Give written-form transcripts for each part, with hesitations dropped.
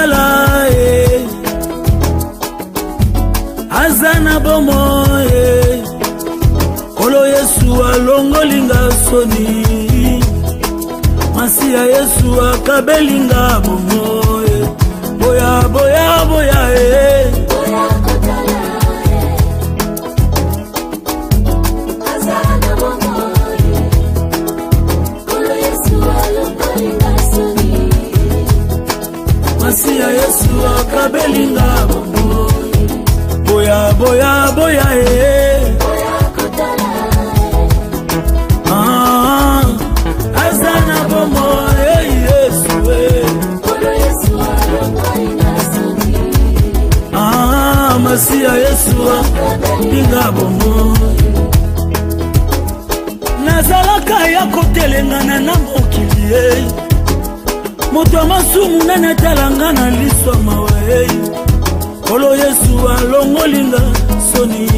kotala azana bomo Kolo Yesu alongolinga soni Masiya Yesu akabelinga bomo Boya boya boya Boya kotala azana bomo Kolo Yesu alongolinga soni Masiya Yesu akabelinga bomo Boya boya boya Boya kotala azana bomo Yesu Kolo Yesu alongolinga soni Masiya Yesu akabelinga bomo Nazalaka ya kotelengana na mokili Moto masumu nene talanga na liswa mawe Kolo Yesu alongolinga soni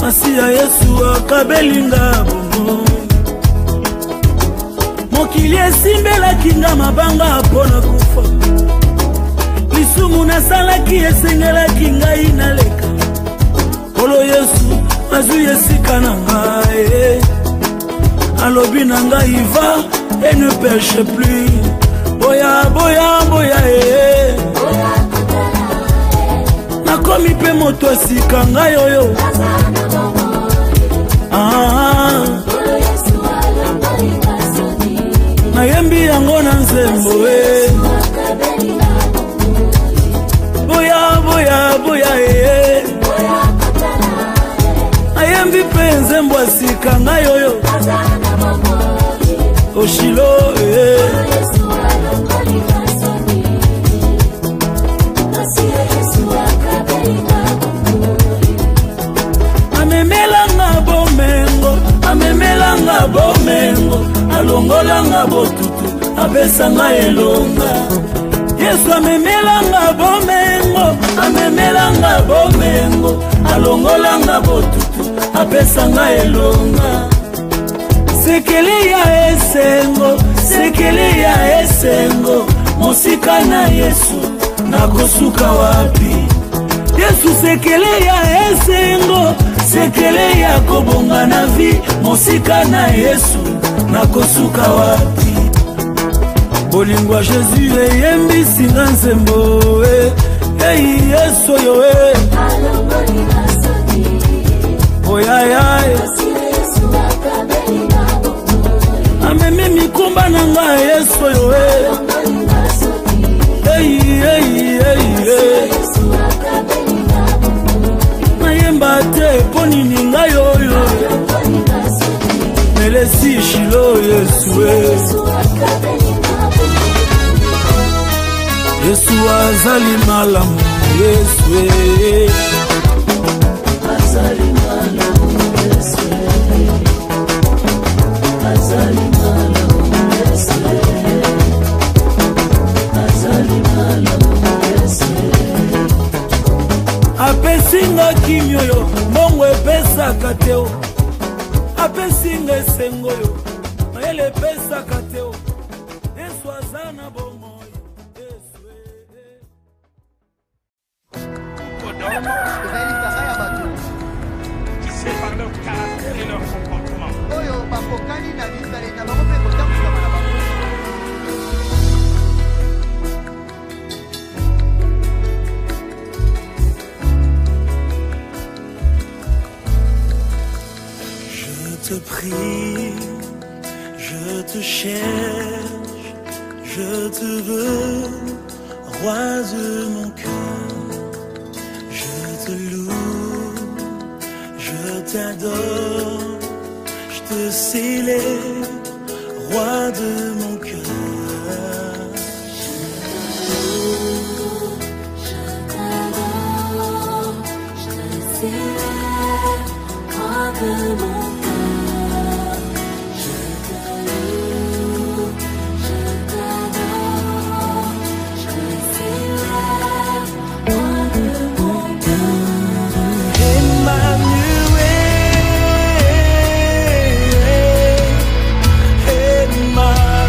Masiya Yesu akabelinga bomo Mokili esimbela kinga mabanga apona kufa Lisumu nasalaki esengela kinga inaleka Kolo Yesu azu yesika na ngai Alobi na ngai va et ne pêche plus Boya boya boya Boya kotala Nakomi pe moto sika ngai oyo Kolo Yesu alongolinga soni Nayembi yango na nzembo Boya boya boya Boya kotala Nayembi pe nzembo sika ngai oyo Oshilo Kolo Yesu alongolinga soni Masiya Yesu akabelinga bomo Amemelanga bomengo Amemelanga bomengo Alongolanga botutu Abesanga elonga Yesu amemelanga bomengo Amemelanga bomengo Alongolanga botutu Abesanga elonga Sekele ya esengo Mosika na Yesu Nakosuka wapi Yesu sekele ya esengo Sekele ya kobonga na vi Mosika na Yesu Nakosuka wapi Bolingwa Jésus eyembi singa nzembo Yesu yo alongolinga soni Oya Yesu akabelinga Ameme mikumba na nga Yesu yo alongolinga soni Yesu akabelinga Nayemba te poni ninga yoyo alongolinga soni Melesi shilo Yesu akabelinga Yesu azali malamu Yesu azali malamu Yesu azali malamu Yesu azali malamu Yesu apesinga kimyoyo mbongo epesaka teo apesinga esengo yo mayele epesaka teo Yesu azana bongo C'est par leur caractère et leur comportement. Je te prie, je te cherche, je te veux, roi de mon cœur. Je te loue, je t'adore, je te célèbre, roi de mon cœur. Je te loue, je t'adore, je te célèbre, roi de mon cœur. Je te loue, je t'adore, je te célèbre, roi de mon cœur. Emmanuel, Emmanuel.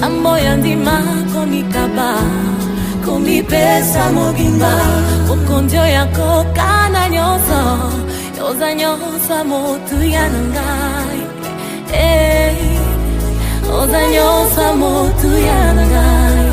Amboya ndima komikaba komipesa mogimba okondio yako kana nyoso yoza nyosa motu yanangai oza nyosa motu yanangai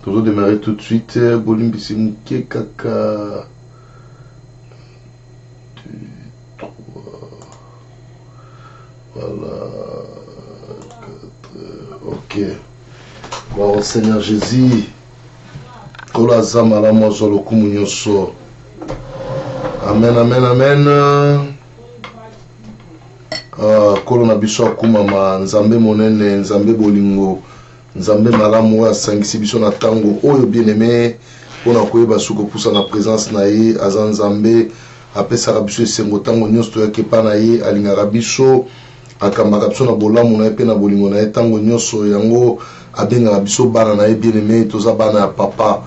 Toujours démarrer tout de suite. Bolim Bissimouké Kaka. 2, 3. Voilà. 4. Ok. Bon, Seigneur Jésus. Kola Zamala Mozolo Kumunyoso. Amen, amen, amen. Kolo na biso akumama Nzambe monene, Nzambe bolingo. Nzambe malamu asangisi biso na tango oyo bien-aimé pona koyeba suko pusa na présence na ye aza Nzambe apesaka biso esengo tango nyonso toyaki epa na ye alingaka biso akambaka biso na bolamu na ye mpe na bolingo na ye tango nyonso yango abengaka biso bana na ye bien-aimé toza bana ya papa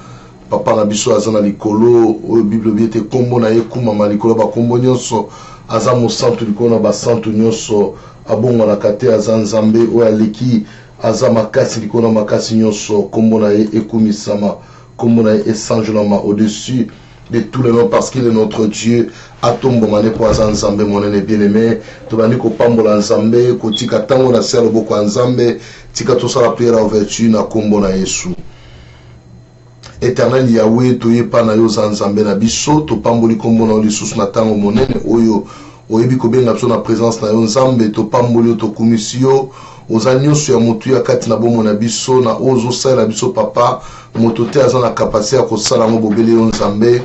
na biso aza na likolo oyo Bible bi ete kombo na ye kumama likolo bakombo nyonso aza mosantu likolo na basantu nyonso abongwanaka te aza Nzambe oyo aleki aza makasi likolo na makasi nyonso kombo na ye ekumisama kombo na ye esangelama au-dessus de tous les noms parce qu'il est notre Dieu atombomane po aza Nzambe monene bien-aimé tobandi kopambola Nzambe kotika tango na se ya loboko ya Nzambe tika tosala prière ya ouverture na kombo na Yesu. Éternel Yahweh toyepa na yo za Nzambe na biso topamboli kombo na yo lisusu na tango monene oyo oyebi kobenga biso na présence na yo Nzambe topamboli yo tokumisi yo oza nyonso ya motu ya kati na bomo na biso na ozosalela biso papa moto te aza na kapasité ya kosala ngo bobele yo Nzambe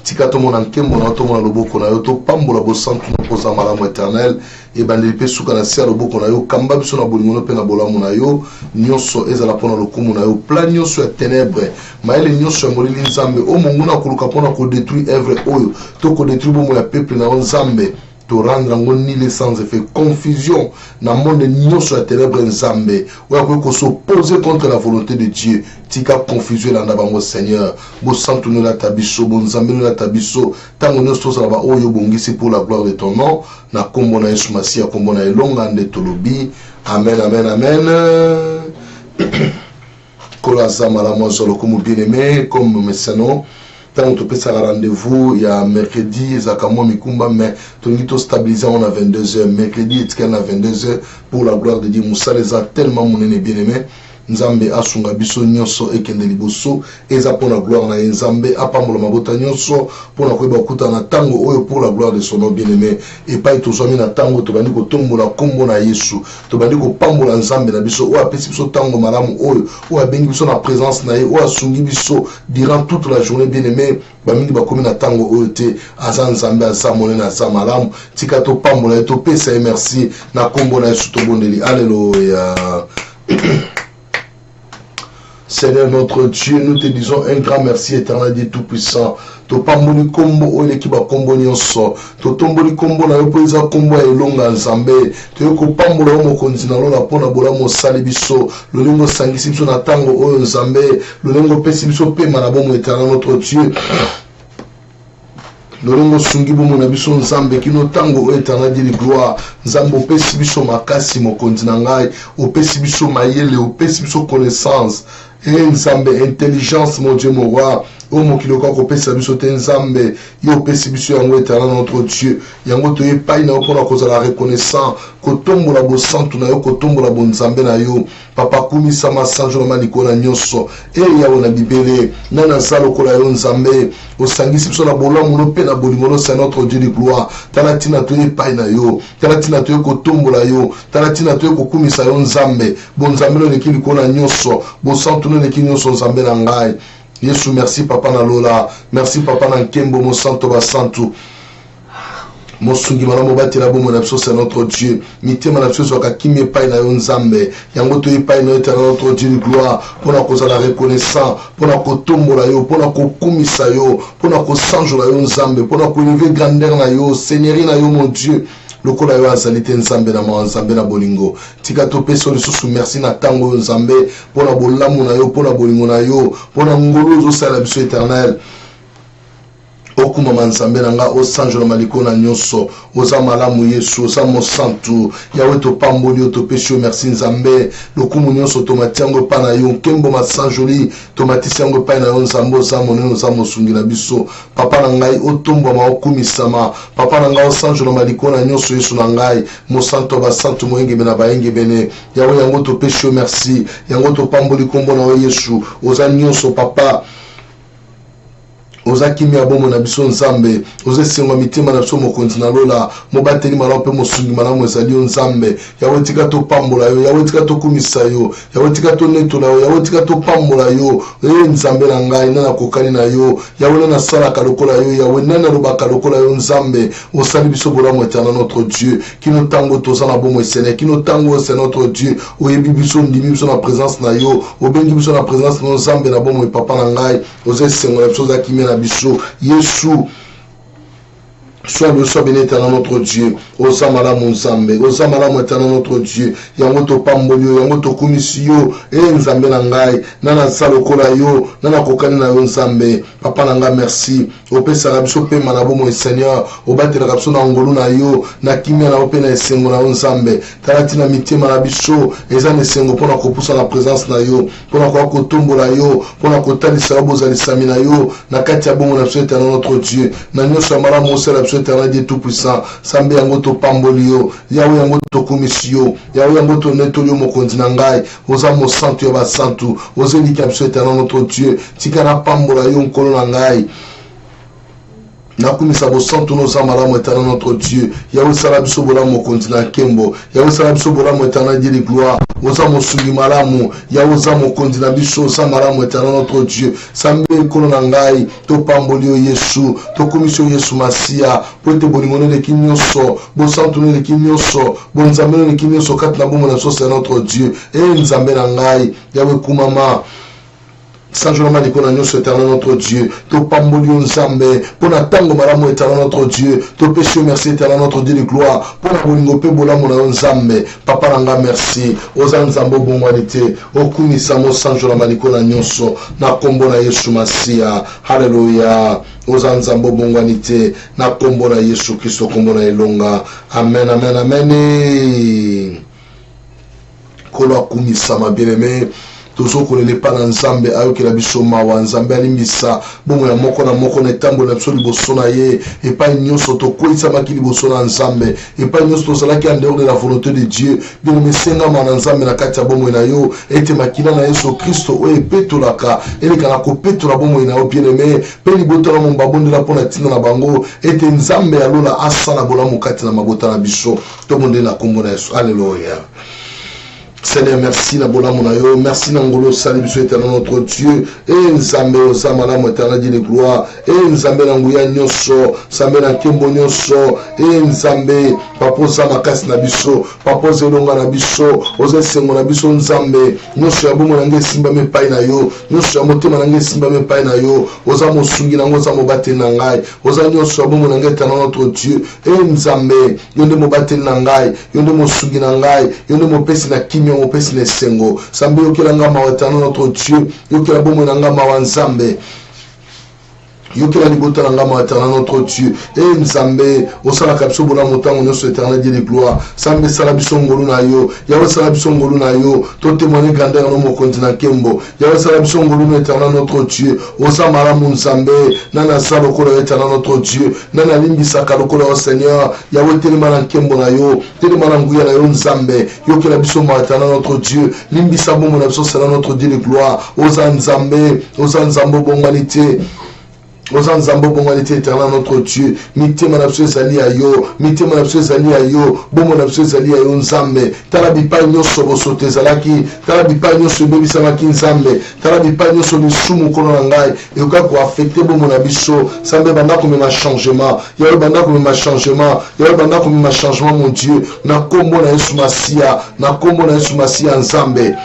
tika tomona nkembo na tomona loboko na yo topambola bosantu na koza malamu éternel et bandeli pe suka na sia loboko na yo kamba biso na bolingo pe na bolamu na yo nyonso ezala pona lokumu na yo plan nyonso ya ténèbres maele nyonso ya molili nzambe o mungu na kuluka pona ko détruire œuvre oyo to ko détruire bomo ya peuple na nzambe to rendre ngo nile sans effet confusion na monde nyonso ya ténèbres nzambe oya ko s'opposer contre la volonté de Dieu tika confusion la ndabango Seigneur bo santu no la tabiso bo nzambe no la tabiso tango nyonso za ba oyo bongisi pour la gloire de ton nom na kombo na Yesu Masia kombo na elonga nde tolobi amen amen amen kola zamala mozolo comme bien-aimé comme messano tant on peut faire rendez-vous il y a mercredi zakamo mikumba mais to stabiliser on a 22h mercredi et à 22h pour la gloire de Dieu Moussa les a tellement mon bien-aimé Nzambe asunga biso nyonso ekende liboso eza pour la gloire na Nzambe apambola mabota nyonso pour na koyeba kuta na tango oyo pour la gloire de son nom bien-aimé et pas itozami na tango to bandi ko tombola kombo na Yesu to bandi ko pambola Nzambe na biso o apesi biso tango malamu oyo o abengi biso na présence na ye o asungi biso durant toute la journée bien-aimé bamingi bakomi na tango oyo te aza Nzambe aza monene aza malamu tika to pambola to pesa merci na kombo na Yesu to bondeli alléluia. Seigneur notre Dieu, nous te disons un grand merci éternel Dieu tout-puissant. To pamboli kombo oyo kiba kombo nyonso. To tomboli kombo na yo poeza kombo ya elonga Nzambe. To yo kopambola yo mokonzi na lola pona bola mosali biso. Lolengo sangisi biso na tango oyo Nzambe. Lolengo pesi biso pema na bomo éternel notre Dieu. Lorengo sungi bomo na biso Nzambe kino tango o éternel de gloire Nzambe opesi biso makasi mokonzi na ngai opesi biso mayele opesi biso connaissance et Nzambe intelligence mon Dieu mon roi o mokilo ko opesi biso te Nzambe yo opesi biso yango éternel notre Dieu yango to epai na opona kozala reconnaissant kotombola bo santu na yo kotombola bo Nzambe na yo papa kumisa masanjo na malikona nyonso e yawo na bibele nana salo kola yo Nzambe osangisi biso na bolamu no pe na bolingo c'est notre Dieu de gloire talatina to epai na yo talatina to kotombola yo talatina to kokumisa yo Nzambe bo Nzambe no lekili kona nyonso bo santu no lekili nyonso Nzambe na ngai Yesu merci papa na lola merci papa na nkembo mo santo ba santu Mosungi malamu batela bomo na biso c'est notre Dieu mitema na biso soka kimi epai na yo Nzambe yango to epai na éternel notre Dieu de gloire pona kozala reconnaissant pona kotombola yo pona kokumisa yo pona kosanjola yo Nzambe pona kolever grandeur na yo seigneurie na yo mon Dieu lokola yo azali te Nzambe na mwa Nzambe na bolingo tika to peso lisusu merci na tango yo Nzambe pona bolamu na yo pona bolingo na yo pona ngolo zo sala biso éternel okuma Nzambe na nga osanjola maliko na nyonso oza malamu Yesu oza mosantu yawe to pamboli to pesho merci Nzambe lokumu nyonso to matiango pa na yo kembo masanjoli to matisiango pa na yo Nzambe oza monene oza mosungi na biso papa na ngai otombo ma okumisama papa na nga osanjola maliko na nyonso Yesu na ngai mosanto ba santu moenge bena baenge bene yawe yango to pesho merci yango to pamboli kombo na Yesu oza nyonso papa oza kimi abomo na biso Nzambe oza sengo mitima na biso mokonzi na lola mobateli malamu pe mosungi malamu ezali yo Nzambe yawe tika to pambola yo yawe tika to kumisa yo yawe tika to netola yo yawe tika to pambola yo Nzambe na ngai nana kokani na yo yawe nana sala kalokola yo yawe nana lobaka lokola yo Nzambe osali biso bolamu éternel notre Dieu kino tango toza na bomo Seigneur kino tango c'est notre Dieu oyebi biso ndimi biso na présence na yo obengi biso na présence na Nzambe na bomo papa na ngai oza sengo na biso za kimi na biso Yesu sois le soir béni éternel notre Dieu oza malamu Nzambe oza malamu éternel notre Dieu yango to pambolio yango to kumisio Nzambe na ngai nana salo kola yo nana kokani na yo Nzambe papa na ngai merci opesa biso pe manabo mo Seigneur obatela biso na ngolu na yo na kimia na ope na esengo na yo Nzambe talati na mitima na biso eza na esengo pona kopusa na présence na yo pona ko kotombola yo pona kotalisa bozalisa na yo na kati ya bongo na biso éternel notre Dieu na nyonso malamu osala biso éternel Dieu tout puissant sambe yango to pambolio yawe yango to komisio yawe yango to netolio mokonzi na ngai oza mo santu ya ba santu ozeli ka biso éternel notre Dieu tika na pambola yo nkolo na ngai nakumisa bosantu noza malamu éternel notre Dieu yawe sala biso bolamu kontina kembo yawe sala biso bolamu éternel Dieu de gloire oza mosungi malamu yawe oza mokonzi na biso oza malamu éternel notre Dieu sambe ekolo na ngai topamboli o Yesu tokomisi o Yesu Masia po ete bolingo neleki nyonso bosantu neleki nyonso bonzambe neleki nyonso kati na bomoi na biso c'est notre Dieu e nzambe na ngai yawe kumama Sanjolama likona nyonso éternel notre Dieu to pamboli nzambe pona tango malamu éternel notre Dieu to péché merci éternel notre Dieu de gloire pona bolingo pe bolamu na nzambe papa nanga merci oza nzambe bongwanité okumisa mo sanjolama likona nyonso na kombo na Yesu Masia haleluya oza nzambe bongwanité na kombo na Yesu Kristo kombo na elonga amen amen amen kolo akumisa ma bien-aimé tozo kolele pa na nzambe ayokela biso mawa nzambe alimbisa bongo ya moko na moko na etambo na biso liboso na ye epai nyonso tokweisamaki liboso na nzambe epai nyonso tozalaki en dehors de la volonté de Dieu bino mesengama na nzambe na kati ya bomoi na yo ete makila na Yesu Kristo oyo epetolaka eleka na kopetola bomoi na yo bien-aimé mpe libota na momba bondela mpo na ntina na bango ete nzambe alola asala bolamu kati na mabota na biso tobondeli na kombo na Yesu alleluya. Seigneur, merci na bolamu na yo, merci na ngolo sali biso éternel notre Dieu, et nzambe oza malamu éternel Dieu de gloire, et nzambe na nguya nyonso, nzambe na kembo nyonso, et nzambe papa oza makasi na biso, papa oza elonga na biso, oza esengo na biso nzambe, nyonso ya bomo na nge esimbami epai na yo, nyonso ya motema na nge esimbami epai na yo, oza mosungi na ngo oza mobateli na ngai, oza nyonso ya bomo na nge éternel notre Dieu, et nzambe yo nde mobateli na ngai, yo nde mosungi na ngai, yo nde mopesi na kimi mon pesi na sengo sambe yokela ngama wa éternel notre Dieu yokela bomo na ngama wa nzambe yokela libota na ngama wa éternel notre Dieu e nzambe osala kapso bona motango nyonso éternel Dieu de gloire sambe sala biso ngolu na yo yawe sala biso ngolu na yo to témoigner grandeur no mokonzi na kembo yawe sala biso ngolu na éternel notre Dieu osa malamu nzambe nana sala lokola éternel notre Dieu nana limbisaka lokola o Seigneur yawe telema na kembo na yo telema na nguya na yo nzambe yokela biso ma éternel notre Dieu limbisa bomo na biso sala notre Dieu de gloire osa nzambe bonganité oza nzambe bongwanité éternel notre Dieu mitema na biso ezali ayo mitema na biso ezali ayo bomo na biso ezali ayo nzambe tala bipai nyonso bosoto ezalaki tala bipai nyonso ebebisamaki nzambe tala bipai nyonso lisumu kono na ngai ekoka koaffecte bomo na biso nzambe banda komema changement yawe banda komema changement yawe banda komema changement mon Dieu na kombo na Yesu Masia na kombo na Yesu Masia nzambe.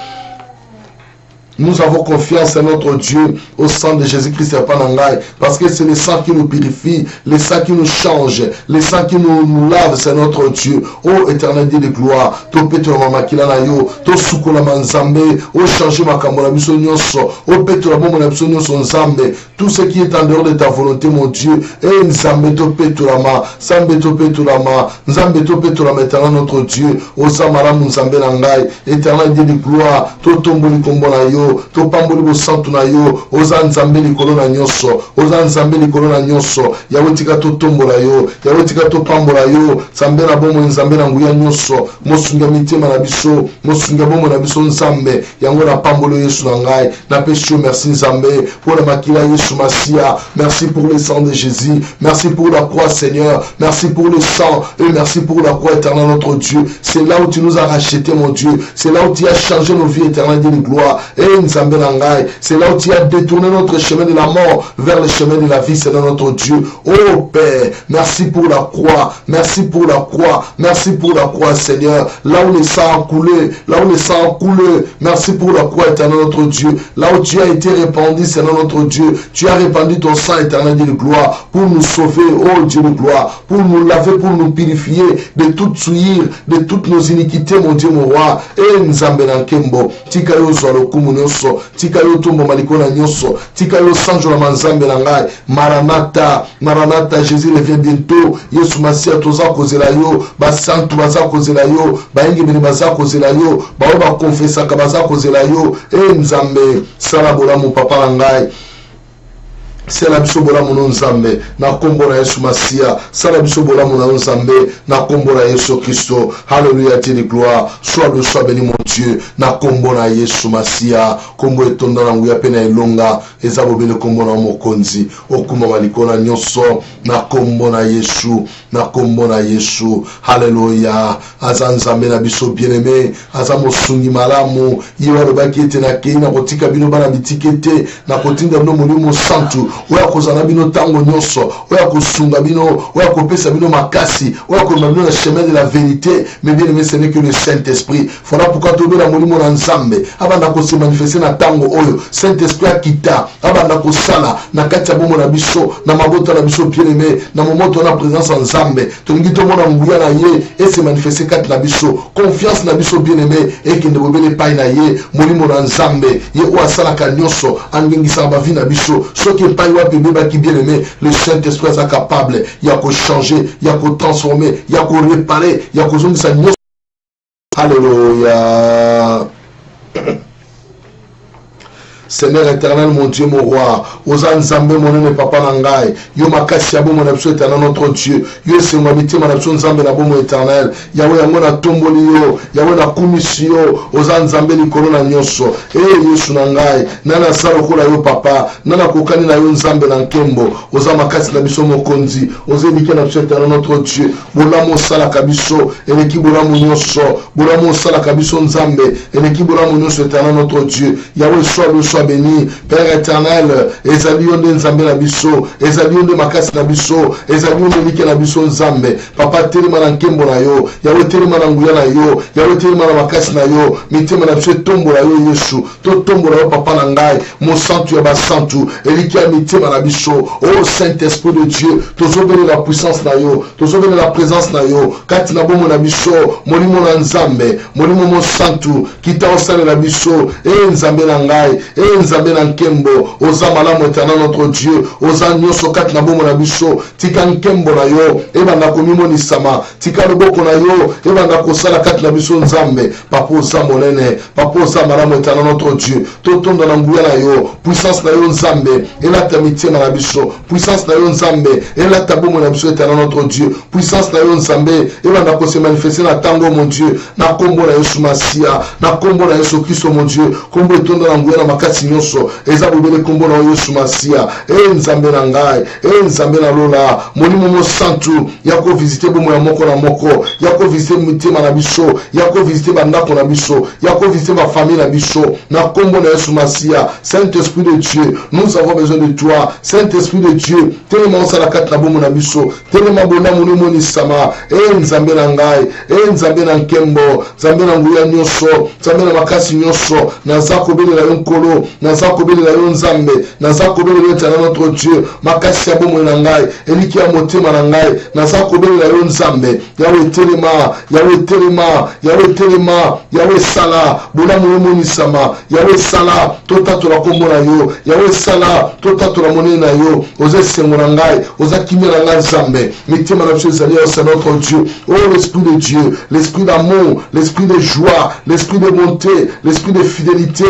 Nous avons confiance en notre Dieu, au sang de Jésus-Christ et Panangaï, parce que c'est le sang qui nous purifie, le sang qui nous change, le sang qui nous lave, c'est notre Dieu. Oh éternel Dieu de gloire, to petro mama kilana yo, to sukola manzambe, oh changer ma kambola biso nyonso, oh petro mama na biso nyonso nzambe, tout ce qui est en dehors de ta volonté mon Dieu, et nzambe to petro ma, sambe to petro ma, nzambe to petro ma éternel notre Dieu, oh samaramu nzambe nangai, éternel Dieu de gloire, to tomboli kombo na yo. To pamboli bo santu na yo oza nzambe likolo na nyonso oza nzambe likolo na nyonso yawe tika to tombola yo yawe tika to pambola yo nzambe na bomo nzambe na nguya nyonso mosunga mitema na biso mosunga bomo na biso nzambe yango na pambolo Yesu na ngai na pesio merci nzambe pour la makila Yesu Masia merci pour le sang de Jésus merci pour la croix Seigneur merci pour le sang et merci pour la croix éternelle notre Dieu c'est là où tu nous as racheté mon Dieu c'est là où tu as changé nos vies éternelles de gloire et c'est là où tu as détourné notre chemin de la mort vers le chemin de la vie, c'est notre Dieu. Oh Père, merci pour la croix, merci pour la croix, merci pour la croix Seigneur. Là où le sang a coulé, là où le sang a coulé, merci pour la croix éternelle notre Dieu. Là où tu as été répandu, c'est notre Dieu. Tu as répandu ton sang éternel de gloire pour nous sauver, oh Dieu de gloire, pour nous laver, pour nous purifier de toute souillure, de toutes nos iniquités, mon Dieu, mon roi. Et Nzambe Nankembo, Tikayo Zalokumu nyonso tika yo tumbo malikona nyonso tika yo sanjo la manzambe na ngai maranatha maranatha Jésus revient bientôt Yesu Masia toza kozela yo basantu baza kozela yo bayengi bini baza kozela yo bao ba confessaka baza kozela yo e nzambe sala bolamu papa na ngai sala biso bolamu na nzambe na kombo na Yesu Masia, sala biso bolamu na nzambe na kombo na Yesu Kristo. Alléluia, Dieu de gloire, sois béni mon Dieu na kombo na Yesu Masia. Kombo etonda na nguya pe na elonga eza bobele kombo na mokonzi okuma malikona nyonso na kombo na Yesu, na kombo na Yesu. Alléluia, aza nzambe na biso bien-aimé, aza mosungi malamu yiwa lobaki ete na kei na kotika bino bana bitikete na kotinda bino molimo santu oya kozana bino tango nyonso, oya kosunga bino, oya kopesa bino makasi, oya komema bino na chemin de la vérité. Mais bien aimé, ce n'est que le Saint-Esprit. Faudra pourquoi tobe na molimo na nzambe abanda ko se manifester na tango oyo Saint-Esprit akita abanda ko sala na kati ya bomo na biso na mabota na biso bien aimé na momoto na présence en nzambe tolingi to mona nguya na ye et se manifester kati na biso confiance na biso bien aimé et que ne bobele pai na ye molimo na nzambe ye o asala ka nyonso angengisa ba vie na biso soki pai wa bébé ba ki bien aimé le Saint-Esprit est capable ya ko changer, ya ko transformer, ya ko réparer, ya ko zongisa nyonso. Alléluia. Seigneur éternel, mon Dieu, mon roi, Osa Nzambe, mon nene papa nangai, yo makasi abo mon abso éternel, notre Dieu, yo se mwabiti mon abso Nzambe na bomo éternel, Yahweh yango na tomboli yo, Yahweh na kumisi yo, Osa Nzambe likolo na nyonso, Yesu nangai, nana salo kola yo papa, nana kokani na yo Nzambe na nkembo, Osa makasi na biso mokonzi, Osa elike na abso éternel, notre Dieu, bolamo sala kabiso, eleki bolamo nyonso, bolamo sala kabiso Nzambe, eleki bolamo nyonso éternel, notre Dieu, Yahweh soit béni, Père éternel, ezali onde Nzambe na biso, ezali onde makasi na biso, ezali onde like na biso Nzambe, papa telema na nkembo na yo, Yahweh telema na nguya na yo, Yahweh telema na makasi na yo, mitema na biso tombo na yo Yesu, to tombo na yo papa na ngai, mo santu ya ba santu, eliki ya mitema na biso, oh Saint-Esprit de Dieu, tozobele la puissance na yo, tozobele la présence na yo, kati na bomo na biso, molimo na Nzambe, molimo mo santu, kita osale na biso, Nzambe na ngai, Nzambe na nkembo, oza malamu éternel notre Dieu, oza nyonso kati na bomo na biso, tika nkembo na yo, ebanda komimonisama, tika loboko na yo, ebanda kosala kati na biso Nzambe, papa oza monene, papa oza malamu éternel notre Dieu, totonda na nguya na yo, puissance na yo Nzambe, elata mitema na biso, puissance na yo Nzambe, elata bomo na biso éternel notre Dieu, puissance na yo Nzambe, ebanda kose manifester na tango mon Dieu, na kombo na Yesu Masia, na kombo na Yesu Kristo mon Dieu, kombo etonda na nguya na makasi nyonso, eza bobele kombo na Yesu Masia, Nzambe na ngai, Nzambe na lola, molimo mo santu, yako visiter bomo ya moko na moko, yako visiter mitema na biso, yako visiter bandako na biso, yako visiter ma famille na biso, na kombo na Yesu Masia. Saint-Esprit de Dieu, nous avons besoin de toi, Saint-Esprit de Dieu, tellement sala kati na bomo na biso, tellement bona molimo ni sama, Nzambe na ngai, Nzambe na nkembo, Nzambe na nguya nyonso, Nzambe na makasi nyonso, naza kobele la yo nkolo, naza kobele la yo Nzambe, naza kobele la yo éternel notre Dieu, makasi ya bomo na ngai, eliki ya motema na ngai, naza kobele la yo Nzambe, Yahweh telema, Yahweh telema, Yahweh telema, Yahweh sala, bona molimo ni sama, Yahweh sala, totato la kombo na yo, Yahweh sala, totato la monene na yo, oze sengo na ngai, oza kimia na ngai Nzambe, mitema na biso ezali yo c'est notre Dieu, oh l'Esprit de Dieu, l'Esprit d'amour, l'Esprit de joie, l'Esprit de bonté, l'Esprit de fidélité,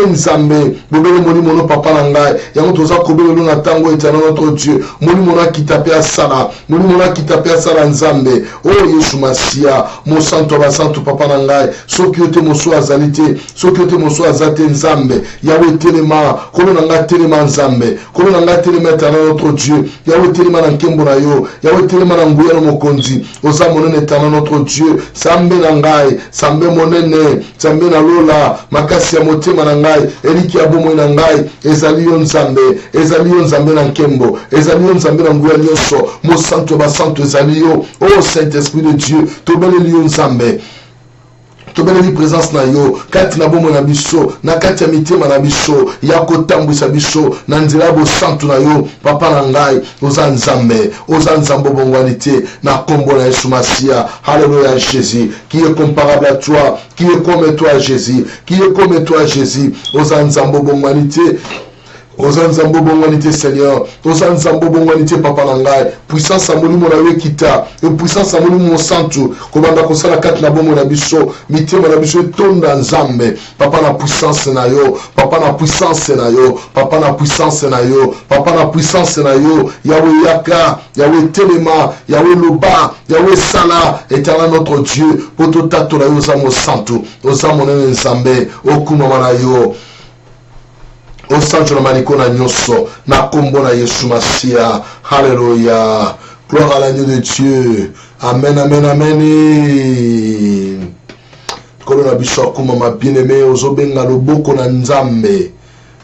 Nzambe, bobele molimo no papa na ngai, yango toza kobele lo na tango éternel notre Dieu, molimo na kitape ya sala, molimo na kitape ya sala Nzambe, oh Yesu Masia, mo santo ba santo papa na ngai, soki yote moso azali te, soki yote moso azate Nzambe, Yahweh telema, kolo na ngai telema Nzambe, kolo na ngai telema éternel notre Dieu, Yahweh telema na nkembo na yo, Yahweh telema na nguya no mokonzi, oza monene éternel notre Dieu, Sambe na ngai, Sambe monene, Sambe na lola, makasi ya motema na ngai, eliki ya bomo na ngai, ezali yo Nzambe, ezali yo Nzambe na nkembo, ezali yo Nzambe na nguya nyonso, mo santo ba santo ezali yo, oh Saint-Esprit de Dieu, tobele yo Nzambe, tobeleli présence na yo kati na bomo na biso, na kati ya mitema na biso, ya kotambwisa biso na nzela bo santu na yo papa na ngai, oza Nzambe, oza Nzambe bongwani te, na kombo na Yesu Masia. Alléluia Jésus, qui est comparable à toi, qui est comme toi Jésus, qui est comme toi Jésus, oza Nzambe bongwani te, Oza nzambo bongwanité Seigneur, oza nzambo bongwanité papa nangai, puissance à molimo na wekita, et puissance à molimo santu, komanda kosala kat na bomo na biso, mitema na biso tonda nzambe, papa na puissance na yo, papa na puissance na yo, papa na puissance na yo, papa na puissance na yo, Yahweh Yaka, Yahweh Telema, Yahweh Loba, Yahweh Sala, éternel notre Dieu, poto tato na yo zamo santu, ozamo nene nzambe, okumama na yo. Au centre de Manikona Nyoso, na kombo na Yesu Masia. Alléluia. Gloire à l'agneau de Dieu. Amen, amen, amen. Kolona biso kuma bien-aimé, ozobenga loboko na nzambe.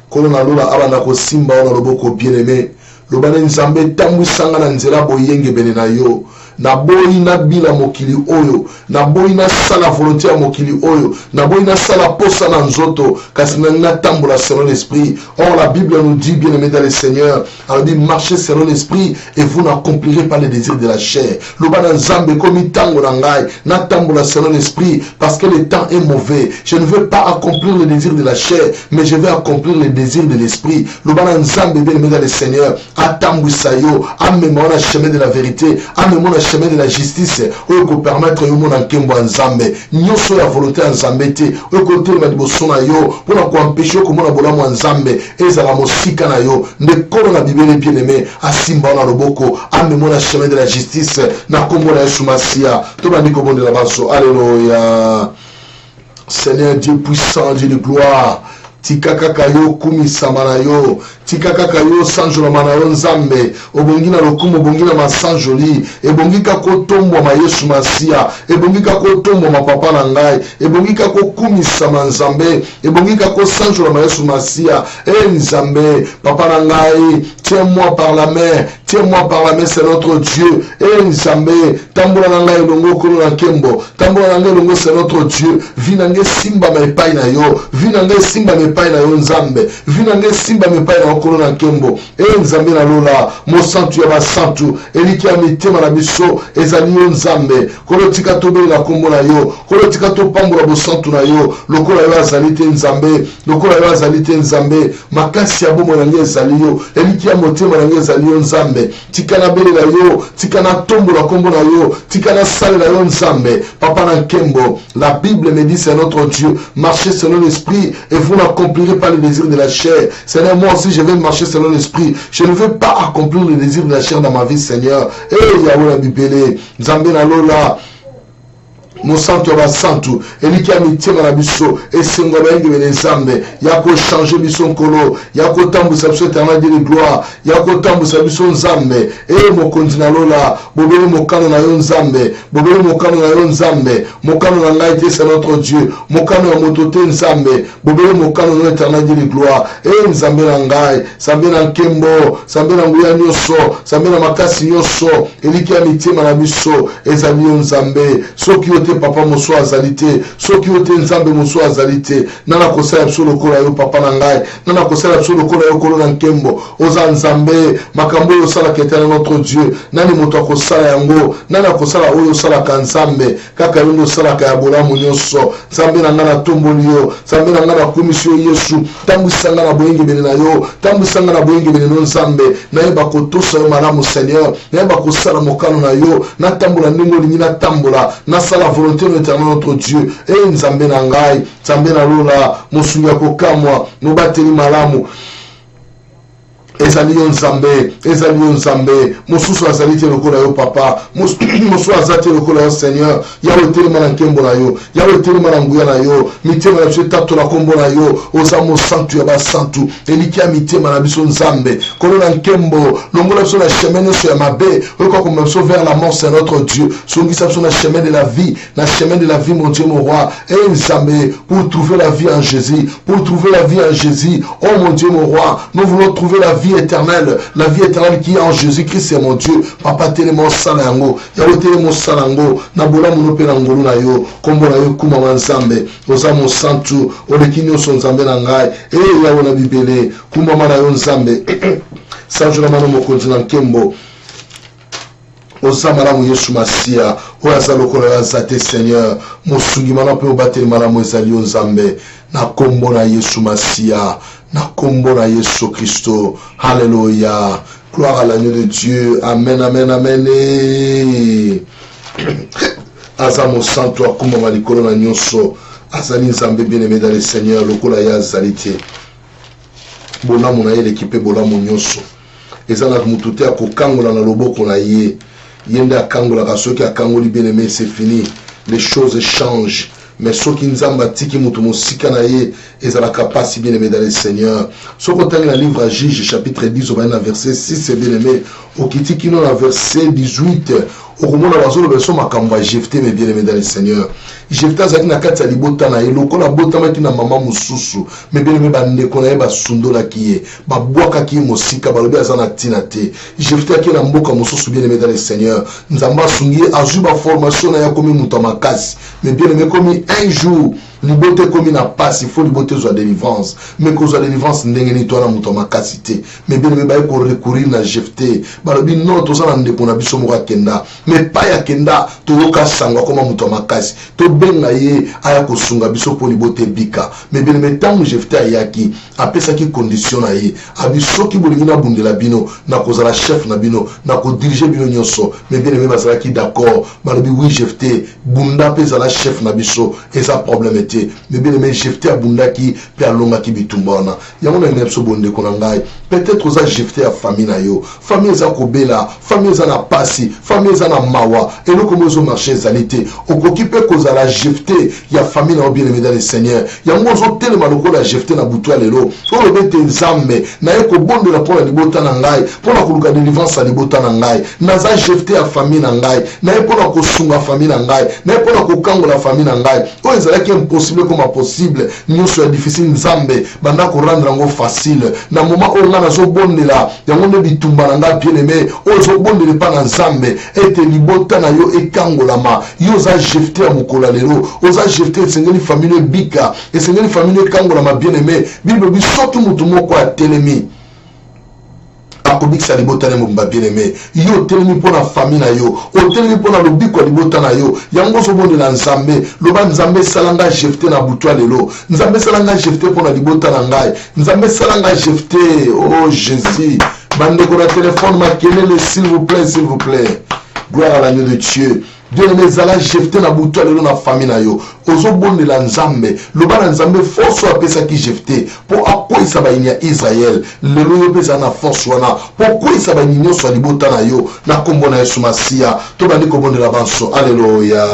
Kolona lola abana ko simba ona loboko bien-aimé. Lobana nzambe tambwisanga na nzela boyenge bene na yo. Na boyi na bila mokili oyo, na boyi na sala volonté ya mokili oyo, na boyi na sala posa na nzoto, kasi na tambola selon l'esprit. Or la Bible nous dit, bien aimé dans le Seigneur, elle dit marchez selon l'esprit et vous n'accomplirez pas les désirs de la chair. Lobana nzambe komi tango na ngai, na tambola selon l'esprit, parce que le temps est mauvais. Je ne veux pas accomplir les désirs de la chair, mais je vais accomplir les désirs de l'esprit. Lobana nzambe, bien aimé dans le Seigneur, atambwisa yo, amema na chemin de la vérité, amema na chemin de la justice, ou qu'on permettre yo mon nkembo nzambe, nyoso ya volonté nzambe te, ou qu'on te madiboso na yo, pour na ko empêcher ko mona bola mo nzambe, ezala mosika na yo, ne kolo na Bible bien aimé, asimba na loboko, amema na chemin de la justice, na kombo na Yesu Masia, to bandi ko bonde la baso. Alléluia. Seigneur Dieu puissant, Dieu de gloire, tikaka yo kumi samana yo, tikaka yo sanjolo manayo nzambe, obongina lokumu obongina masanjoli, ebongika kotombo ma Yesu Masia, ebongika kotombo ma papa na ngai, ebongika kumi sama nzambe, ebongika ko sanjolo ma Yesu Masia, nzambe, papa na ngai, tiens-moi par la main, tiens-moi par la main, c'est notre Dieu, nzambe, tambola na ngai longo kolo na kembo, tambola na ngai longo c'est notre Dieu, vinange simba ma epai na yo, vinange simba me epai na yo nzambe, vinange simba me epai na okolo na nkembo, nzambe na lola mosantu ya basantu eliki ya mitema na biso ezali yo nzambe, kolo tika tobeli na kombo na yo, kolo tika topambola bosantu na yo, lokola yo azali te nzambe, lokola yo azali te nzambe, makasi ya bomo na nge ezali yo, eliki ya motema na nge ezali yo nzambe, tika na bele na yo, tika na tombola kombo na yo, tika na sale na yo nzambe, papa na nkembo. La Bible me dit c'est notre Dieu, marchez selon l'esprit et vous n'accomplirez pas les désirs de la chair. Seigneur, moi aussi je vais marcher selon l'esprit. Je ne veux pas accomplir les désirs de la chair dans ma vie, Seigneur. Yahweh la Bible, Zambé na lola. Mosantu wa santu eliki ya mitema na biso esengo baingi bene nzambe yako changer biso nkolo yako tambusa biso éternel de gloire yako tambusa biso nzambe mokonzi na lola bobeli mokano na yo nzambe bobeli mokano na yo nzambe mokano na ngai te c'est notre Dieu mokano ya moto te nzambe bobeli mokano na éternel de gloire nzambe na ngai nzambe na nkembo nzambe na nguya nyonso nzambe na makasi nyonso eliki ya mitema na biso ezali yo nzambe soki yote papa moso azalité soki yote nzambe moso azalité nana kosala biso lokola yo papa na ngai nana kosala biso lokola yo kolo na nkembo oza nzambe makambo oyo osalaka éternel notre Dieu nani moto akosala yango nani akosala oyo osalaka nzambe kaka yo nde osalaka ya bolamu nyonso nzambe na ngai natomboli yo nzambe na ngai nakomisi yo Yesu tambwisa ngai na boyenge bene na yo tambwisa ngai na boyenge bene no nzambe nayeba kotosa yo malamu Seigneur nayeba kosala mokano na yo natambola ndenge olingi natambola nasala volonté de l'éternel notre Dieu nzambe na ngai nzambe na lola mosungi ya kokamwa mobateli malamu ezali yo nzambe mosusu azali te lokola yo papa mosusu azali te lokola yo Seigneur yawe telema na nkembo na yo yawe telema na nguya na yo mitema na biso etatola kombo na yo oza mosantu ya basantu eliki ya mitema na biso nzambe kolo na nkembo longola biso na chemin nyonso ya mabe oyoka komema biso vers la mort c'est notre Dieu songisa biso na chemin de la vie mon Dieu mon roi nzambe pour trouver la vie en Jésus oh mon Dieu mon roi nous voulons trouver la vie éternelle qui est en Jésus-Christ c'est mon Dieu papa telemo sala yango yawe telemo sala yango na bola muno pe na ngolu na yo kombo na yo kuma nzambe oza mo santu oleki nyonso nzambe na ngai yawe na bibele kuma na yo nzambe sanjo na mano mokonzi na nkembo oza malamu Yesu Masia oyo aza lokola yo aza te Seigneur mosungi mana mpe obateli malamu ezali yo nzambe na kombo na Yesu Masia na kombo na Yesu Christo. Alléluia. Gloire à l'agneau de Dieu. Amen, amen, amen. Azamo santo akuma malikolo na nyonso. Azali nzambe bien-aimé dans le Seigneur. Lokola ya azalite. Bolamu na ye l'équipe bolamu nyonso. Ezana mutute akokangola na loboko na ye. Yende akangola kasoki akangoli bien-aimé, c'est fini. Les choses changent. Mais ceux qui nous ont bâti, mutu musika na ye, ezalaka pasi bien-aimé dans le Seigneur. Ce qu'on dans le livre à Juge, chapitre 10, au verset 6, c'est bien-aimé. Au kiti qui nous a verset 18, au moment où la version makamba Jephté, mais bien-aimé dans le Seigneur. Jephté azaki na kati ya libota na ye, lokola botamaki na mama mususu, mais bien-aimé bandeko na ye basundola ki ye, babwaka ki ye mosika, balobi aza na tina te. Jephté aki na mboka mususu bien-aimé dans le Seigneur. Nzamba sungi azui ba formation na ya komi mutu makasi, mais bien-aimé komi un jour libote komi na passe, il faut libote zo délivrance, mais ko zo délivrance ndenge ni toana mutu makasi te. Mais bien-aimé ba ko recourir na Jephté, balobi non to za na ndeko na biso moko kenda, mais pa ya kenda to yoka sangwa koma mutu makasi. To benga ye aya kosunga biso po libote bika. Mais bien-aimé tangu Jephté ayaki, apesa ki condition na ye, abiso ki bolingi na bundela bino, na kozala chef na bino, na ko diriger bino nyonso. Mais bien-aimé bazala ki d'accord, balobi oui Jephté, bunda pesa la chef na biso, et ça problème était. Mais bien-aimé Jephté abunda ki pe alonga ki bitumbana. Yango na ngepso bonde konangai. Peut-être oza Jephté a famille na yo, famille za kobela, famille za na pasi, famille za na mawa, et le comme ozo marché zalité. Okoki pe kozala Jephté ya famille na bien-aimé dans le Seigneur. Yango ozo telema lokola Jephté na butu lelo. Ozo bete nzambe na ye ko bonde la pona libota na ngai, pona koluka délivrance à libota na ngai. Naza Jephté a famille na ngai, na ye pona ko sunga famille na ngai, na ye pona ko kango la famille na ngai. O ezalaki impossible comme possible, nyonso ya difficile nzambe banda ko rendre ngo facile. Na moment o ngana zo bondela, yango ne bitumba na ngai bien-aimé, o zo bondela pa na nzambe, ete libota na yo ekangolama. Yo za Jephté a mukola lelo, o za Jephté esengeli famille bika, esengeli famille ekangolama bien-aimé. Bible bi soki mutu moko a telemi. Akobikisa libota na mumba bien-aimé. Yo telemi pour la famille na yo, o telemi pour la lobiko libota na yo. Yango so bonde na nzambe, loba nzambe salanga Jephté na butwa lelo. Nzambe salanga Jephté pour la libota na ngai. Nzambe salanga Jephté, oh Jésus. Bande ko na téléphone makelele s'il vous plaît, s'il vous plaît. Gloire à l'agneau de Dieu. Bien-aimé zala Jephté na butwa lelo na famille na yo. Ozo bonde la nzambe, loba na nzambe force apesa ki Jephté pour akoisa ba inya Israël. Lelo yo pesa na force wana pour koisa ba nyonso so libota na yo na kombo na Yesu Masia. To bandi ko bonde la banso. Alléluia.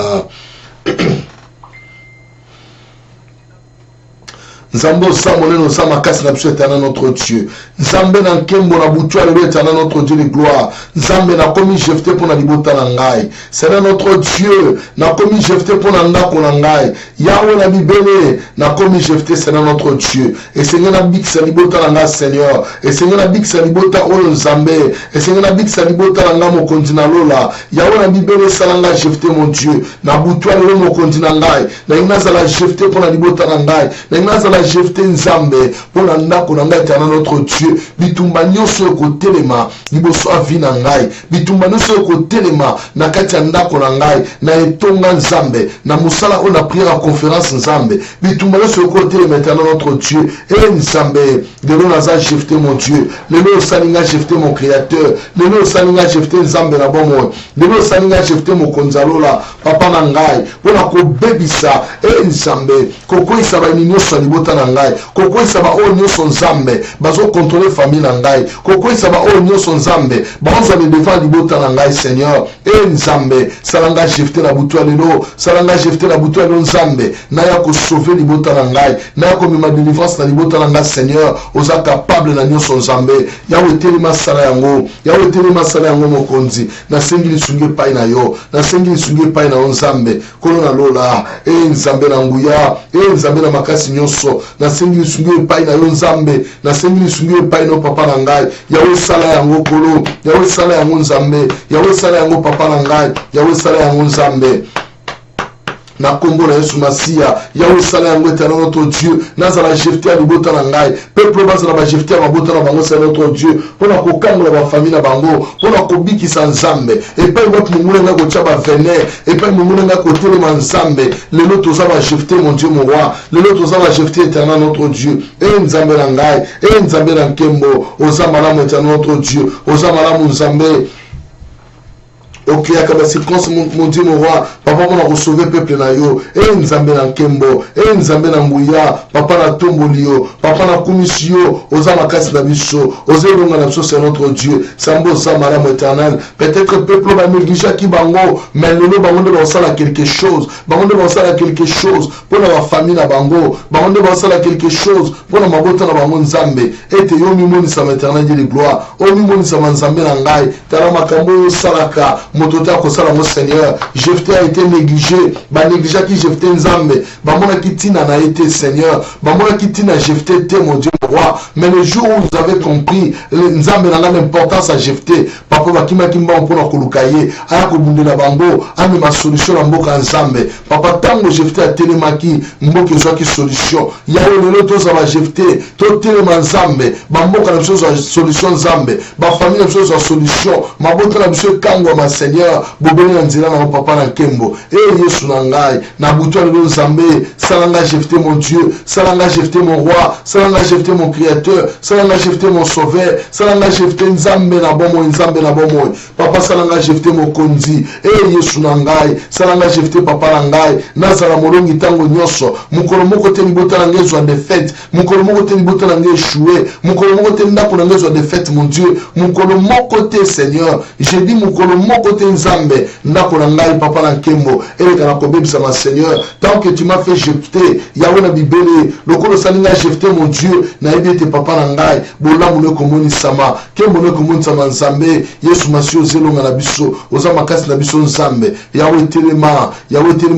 Nzambe osamoleno za makasi na biso etana notre Dieu. Nzambe na nkembo na butu alelo etana notre Dieu de gloire. Nzambe na komi Jephté pour na libota na ngai. C'est notre Dieu. Na komi Jephté pour na ndako na ngai. Yahweh na bibele na komi Jephté c'est notre Dieu. Et Seigneur na bikisa libota na ngai Seigneur. Et Seigneur na bikisa libota oyo Nzambe. Et Seigneur na bikisa libota na ngai mokonzi na lola. Yahweh na bibele salanga Jephté mon Dieu. Na butu alelo mokonzi na ngai. Na inazala Jephté pour na libota na ngai. Na inazala Jephté nzambe pona ndako na ngai tana notre Dieu. Bitumba nyonso kotelema liboso avi na ngai. Bitumba nyonso kotelema na kati ya ndako na ngai na etonga nzambe na musala on a prière en conférence nzambe. Bitumba nyonso kotelema tana notre Dieu. Et nzambe lelo naza Jephté mon Dieu. Lelo salinga Jephté mon créateur. Lelo salinga Jephté nzambe na bomo. Lelo salinga Jephté mon konzalola papa na ngai pona ko bebisa et nzambe kokoisa ba nyonso libota na ngai. Kokoisa ba o nyonso nzambe bazo contrôler famille na ngai. Kokoisa ba o nyonso nzambe bazo le devant libota na ngai Seigneur. Et nzambe salanga Jephté na butu lelo, salanga Jephté na butu lelo nzambe na ya ko sauver libota na ngai, na ya ko mema délivrance na libota na ngai Seigneur. Oza capable na nyonso nzambe. Yawe telema sala yango, yawe telema sala yango mokonzi. Na sengi lisunge pai na yo, na sengi lisunge pai na nzambe. Kono na lola, nzambe na nguya, nzambe na makasi nyonso. Na sengi lisunge pai na yo nzambe, na sengi lisunge pai no papa na ngai. Yawe sala yango kolo, yawe sala yango nzambe, yawe sala yango papa na ngai, yawe sala yango nzambe. na kombo na Yesu Masia yawe sala yango éternel notre Dieu nazala jefté ya libota na ngai peuple bazala ba jefté ya mabota na bango c'est notre Dieu pona kokangola ba famille na bango pona kobikisa nzambe et pas votre munguna nga ko tshaba vener et pas munguna nga ko telema nzambe lelo toza ba jefté mon Dieu mon roi lelo toza ba jefté éternel notre Dieu et nzambe na ngai et nzambe na nkembo oza malamu éternel notre Dieu oza malamu nzambe. Ok, à la circonstance, mon Dieu, mon roi, papa, on a sauvé peuple na yo, et nzambe na nkembo, et nzambe na mbouya, papa na tombolio, papa na kumisio, oza makasi na biso, oza longa na biso, c'est notre Dieu, sambo za malam éternel. Peut-être peuple va négliger qui bango, mais le bango de la quelque chose, bango de la quelque chose, pour la famille na bango, bango de la quelque chose, pour la mabota na bango nzambe, et te yo mimoni sa éternel de gloire, o mimoni sa nzambe na ngai, tala makambo yo salaka, motote akosala mo Seigneur. Jefté a été négligé, ba négligé qui Jefté nzambe, ba mona kitina na été Seigneur, ba mona kitina Jefté te mon Dieu roi. Mais le jour où vous avez compris nzambe na l'importance à Jefté, papa bakima kimba mpona kolukaye, aya ko bundela bango, ami ma solution na mboka nzambe. Papa tango Jefté a telemaki, mboka ezwaki solution. Ya lelo toza ba Jefté, to telema nzambe, ba mboka na biso solution nzambe, ba famille na biso solution, mabota na biso kangwa ma Seigneur. Bobeli na nzela na papa na nkembo et Yesu na ngai na buto na nzambe salanga Jefté mon Dieu salanga Jefté mon roi salanga Jefté mon créateur salanga Jefté mon sauveur salanga Jefté nzambe na bomo papa salanga Jefté mon konzi et Yesu na ngai salanga Jefté papa na ngai nazala molongi tango nyoso mukolo moko te libota na ngezo de fête mukolo moko te libota na ngezo échoué mukolo moko te ndako na ngezo de fête mon Dieu mukolo moko te Seigneur j'ai dit mukolo moko te nzambe ndako na ngai papa na nkembo eleka na kobebisa ma Seigneur tant que tu m'as fait Jefté yawe na bibele lokolo salinga Jefté mon Dieu na yebi ete papa na ngai bolamu ne komoni sama kembo ne komoni sama nzambe Yesu masio zelonga na biso oza makasi na biso nzambe yawe telema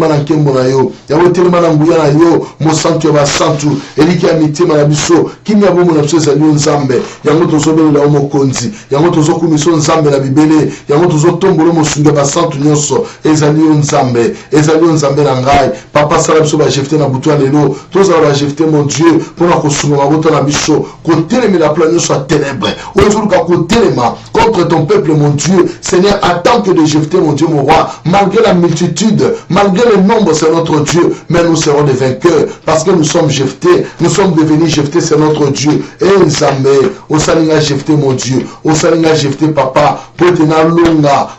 na nkembo na yo yawe telema na nguya na yo mo santu ya basantu eliki ya mitima na biso kimi ya bomo na biso ezali yo nzambe yango tozobelela yo mokonzi yango tozokumiso nzambe na bibele yango tozotombolo mosunga basantu nyonso ezali yo nzambe na ngai papa sala biso ba Jefté na butu lelo tozala ba Jefté mon Dieu pona kosunga mabota na biso kotelemela plan nyonso ya ténèbre ozoluka kotelema contre ton peuple mon Dieu Seigneur attends que de Jefté mon Dieu mon roi malgré la multitude malgré le nombre c'est notre Dieu mais nous serons des vainqueurs parce que nous sommes Jefté nous sommes devenus Jefté c'est notre Dieu et nzambe osalinga Jefté mon Dieu osalinga Jefté papa potena longa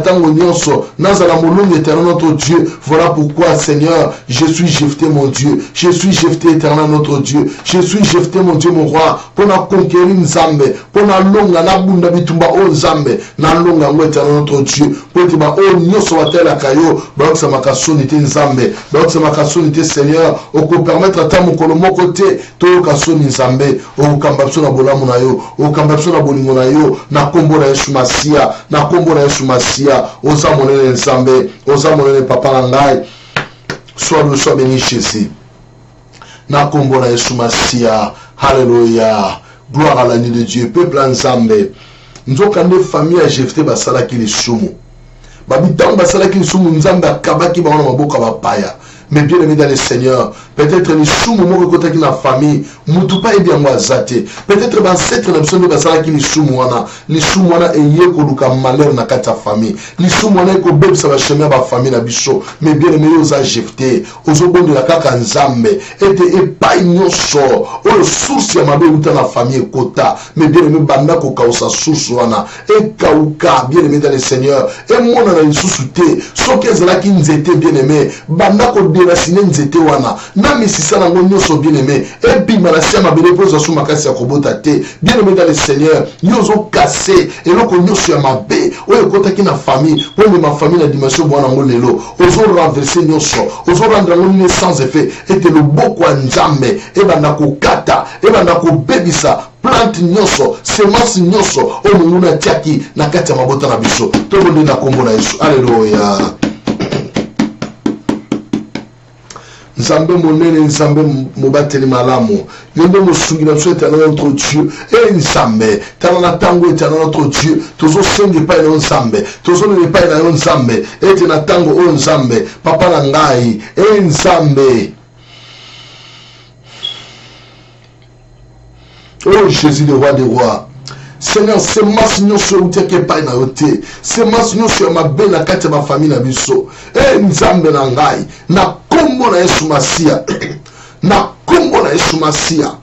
tango nyonso nazala molongi éternel notre Dieu. Voilà pourquoi Seigneur je suis Jefté mon Dieu, je suis Jefté éternel notre Dieu, je suis Jefté mon Dieu mon roi pona conquérir nzambe pona longa na bunda bitumba o nzambe na longa ngo éternel notre Dieu pote ba o nyonso watela kayo ba oksa makasoni te nzambe ba oksa makasoni te Seigneur oko permettre ata mokolo moko te to kasoni nzambe o kamba biso na bolamu na yo o kamba biso na bolingo na yo na kombo na Yesu Masia na kombo na Yesu Masia oza monene nzambe oza monene papa na ngai sois béni Jésus na kombo na Yesu Masia. Alléluia, gloire à l'année de Dieu. Peuple nzambe nzokande famille ya Jefté basalaki lisumu babitango basalaki lisumu nzambe akabaki bango na maboka bapaya. Mais bien aimé dans le Seigneur, peut-être les sous moments que tu as la famille, mutu pas bien moi zate. Peut-être dans cette nation de basala qui les sous moana et yé ko luka malheur na kata famille. Les sous moana ko beb ça va chemin ba famille na biso. Mais bien aimé aux a Jefté, aux obon de la kaka nzambe et pas nyonso. O source ya mabe uta na famille kota. Mais bien aimé banda ko kausa source wana et kauka bien aimé dans le Seigneur. Et moi na les sous-souté, so que zala ki nzete bien aimé, banda ko déraciner nzete wana na misisa na ngonyo so bien aimé et puis malasia mabele poza sous makasi ya kobota te bien aimé dans le Seigneur yozo cassé et loko nyoso ya mabe oyo kotaki na famille pour ma famille na dimension bwana ngolelo ozo renverser nyoso ozo rendre ngoni sans effet et te le boko nzambe e bana ko kata e bana ko bebisa plante nyoso semence nyoso o munguna tiaki na kati ya mabota na biso to bonde na kombo na Yesu. Alléluia. nzambe monene nzambe mobateli malamu yende mosungi na biso éternel notre Dieu et nzambe tala na tango éternel notre Dieu tozo sengi pa na nzambe tozo ne pa na nzambe ete na tango o nzambe papa na ngai e nzambe oh Jésus le roi des rois. Seigneur, c'est ma signaux sur le terre qui est pas na yote. C'est ma signaux sur ma belle na kati ma famille na biso. Eh nzambe na ngai, na kombo na Yesu Masia. Na kombo na Yesu Masia.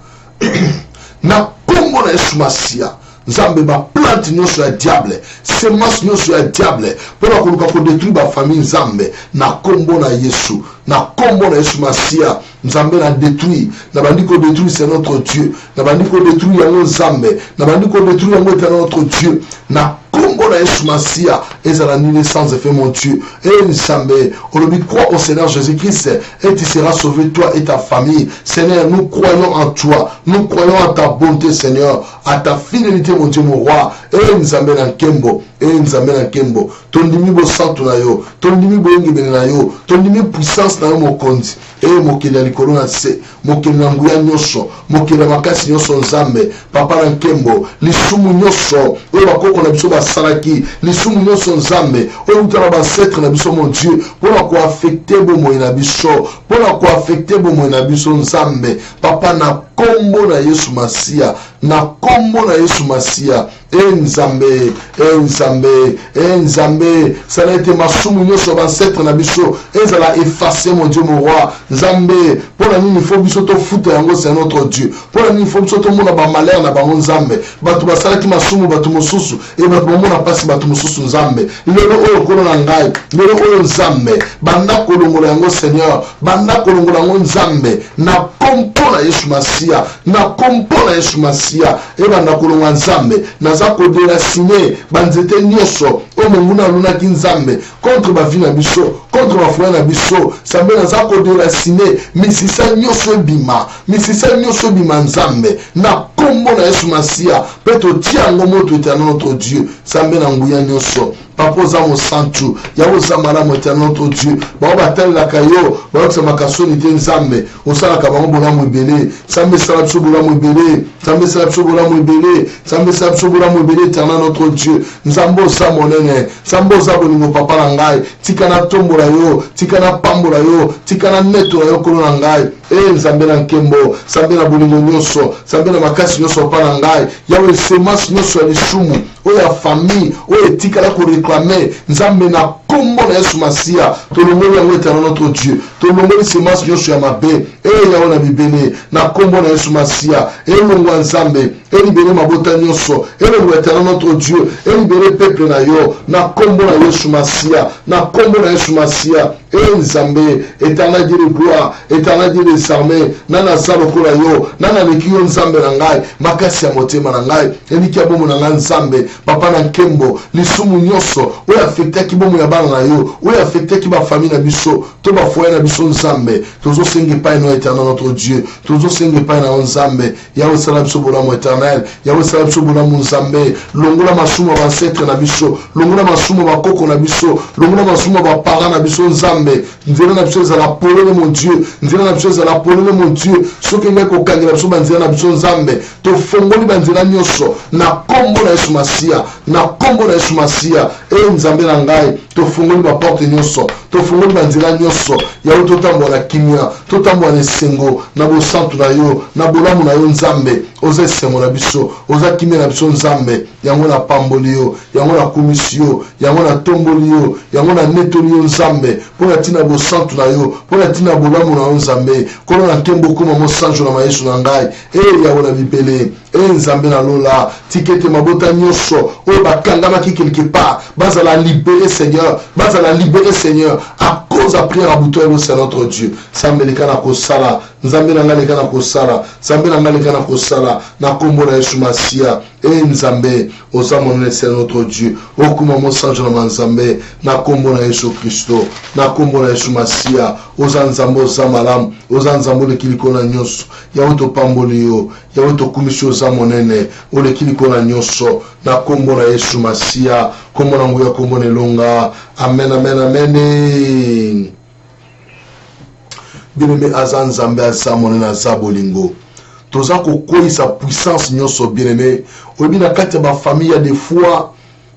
Na kombo na Yesu Masia. Nzambe ba plante nyonso ya diable, semence nyonso ya diable, pona koluka ko détruire ba famille nzambe na kombo na Yesu. Na kombo na Yesu Masia. Nzambe na détruit, na bandi ko détruire c'est notre Dieu. Na bandi ko détruire yango nzambe, na bandi ko détruire yango est notre Dieu. Na kombo na Yesu Masia, ezala ni sans effet mon Dieu. Et nzambe, on lui croit au Seigneur Jésus-Christ et tu seras sauvé toi et ta famille. Seigneur, nous croyons en toi. Nous croyons à ta bonté Seigneur, à ta fidélité mon Dieu mon roi. Et nzambe na kembo, et nzambe na kembo. Ton dimi bo santo na yo, ton dimi bo ngi na yo, ton dimi puissance na yo mo kondi. Et mokeli ya likolo na se, mokeli na nguya nyonso, mokeli ya makasi nyonso nzambe, papa na nkembo, lisumu nyonso, oyo bakoko na biso basalaki, lisumu nyonso nzambe, oyo utala basetre na biso mon Dieu, pona ko affecter bomoi na biso, pona ko affecter bomoi na biso nzambe, papa na kombo na Yesu Masia, na kombo na Yesu Masia, nzambe, nzambe, nzambe, ça n'a été masumu nyonso basetre na biso, ezala effacer mon Dieu mon roi. Nzambe, pour la nuit, il faut biso to foute yango c'est notre Dieu. Pour la nuit, il faut biso to mona ba malheur na ba nzambe. Batu basala ki masumu batu mosusu et batu mona pasi batu mosusu nzambe. Lelo oyo kono na ngai, lelo oyo nzambe, banda kolongola yango Seigneur, banda kolongola yango nzambe na kompo na Yesu Masia, na kompo na Yesu Masia et banda kolongola nzambe, naza ko déraciner banzete nyonso o monguna luna ki nzambe contre ba vie na biso, contre ba foi na biso, sambe naza ko déraciner misisa nyonso bima, misisa nyonso bima nzambe na kombo na Yesu Masia peto tiango moto éternel notre Dieu, sambe na nguya nyonso. Papa zamo santu, yawo zamara mo éternel notre Dieu. Ba batel la kayo, ba oksa makasoni te nzambe, osala ka bango bona mo belé, sambe sala biso bona mo belé, sambe sala biso bona mo belé, sambe sala biso bona mo belé éternel notre Dieu. Nzambo sa monene, sambo za bolingo papa na ngai, tikana tombola yo, tikana pambola yo, tikana neto yo kono na ngai. Nzambe na nkembo, sambe na bolingo nyonso, sambe na makasi nyonso pa na ngai, yawe semence nyonso ya lisumu, oya famille, oya tikala ko réclamer, nzambe na kombo na Yesu Masia, tolongoli yango éternel notre Dieu, tolongoli semence nyonso ya mabe, yawe na bibele, na kombo na Yesu Masia, elongwa nzambe, libéré mabota nyonso, elongwa éternel notre Dieu, libéré peuple na yo, na kombo na Yesu Masia, na kombo na Yesu Masia, nzambe, éternel Dieu de gloire, éternel Dieu des armées, nana zalokola yo, nana lekiyo nzambe na ngai, makasi ya motema na ngai, eliki ya bomo na ngai nzambe, papa na nkembo, lisumu nyonso, oyo affecté ki bomo ya bana na yo, oyo affecté ki ba famille na biso, to ba foyer na biso nzambe, tozo sengi pa no éternel notre Dieu, tozo sengi pa na nzambe, yawe sala biso bolamo éternel, yawe sala biso bolamo nzambe, longola masumu ba ancêtre na biso, longola masumu ba koko na biso, longola masumu ba parents na biso nzambe, nzela na biso za la polele mon Dieu, nzela na biso za la polele mon Dieu, soki ngai ko kangela biso banzela na biso nzambe, to fongoli banzela nyonso na kombo na Yesu Masia, na kombo na Yesu Masia, nzambe na ngai, to fongoli ba porte nyonso, to fongoli banzela nyonso, yawe to tambola kimia, to tambola esengo, na bo santu na yo, na bolamu na yo nzambe, oza esengo na biso, oza kimia na biso nzambe, yango na pamboli yo, yango na kumisi yo, yango na tomboli yo, yango na netoli yo nzambe, pona tina bo santu na yo, pona tina bolamu na yo nzambe, kono na tembo kuma mo sanjo na mayesu na ngai, yawe na bibele, nzambe na lola, tikete mabota nyonso, oyo bakangamaki quelque part, bazala libérer Seigneur, bazala libérer Seigneur, à cause à prière à bouton c'est notre Dieu. Sambe le kana kosala, nzambe na ngale kana kosala, sambe na ngale kana kosala, na kombo na Yesu Masia, nzambe, ozamonene c'est notre Dieu. Okuma mo sanjo na nzambe, na kombo na Yesu Kristo, na kombo na Yesu Masia, ozanzambo ozamalam, ozanzambo le kiliko na nyonso, yawe to pamboli yo, yawe to kumisi ozamonene, ole kiliko na nyonso, na kombo na Yesu Masia, kombo na nguya kombo nelonga. Amen, amen, amen. bien-aimé aza nzambe aza monene aza bolingo toza kokoyisa puissance nyonso bien-aimé oyebi na kati ya bafamille ya des fois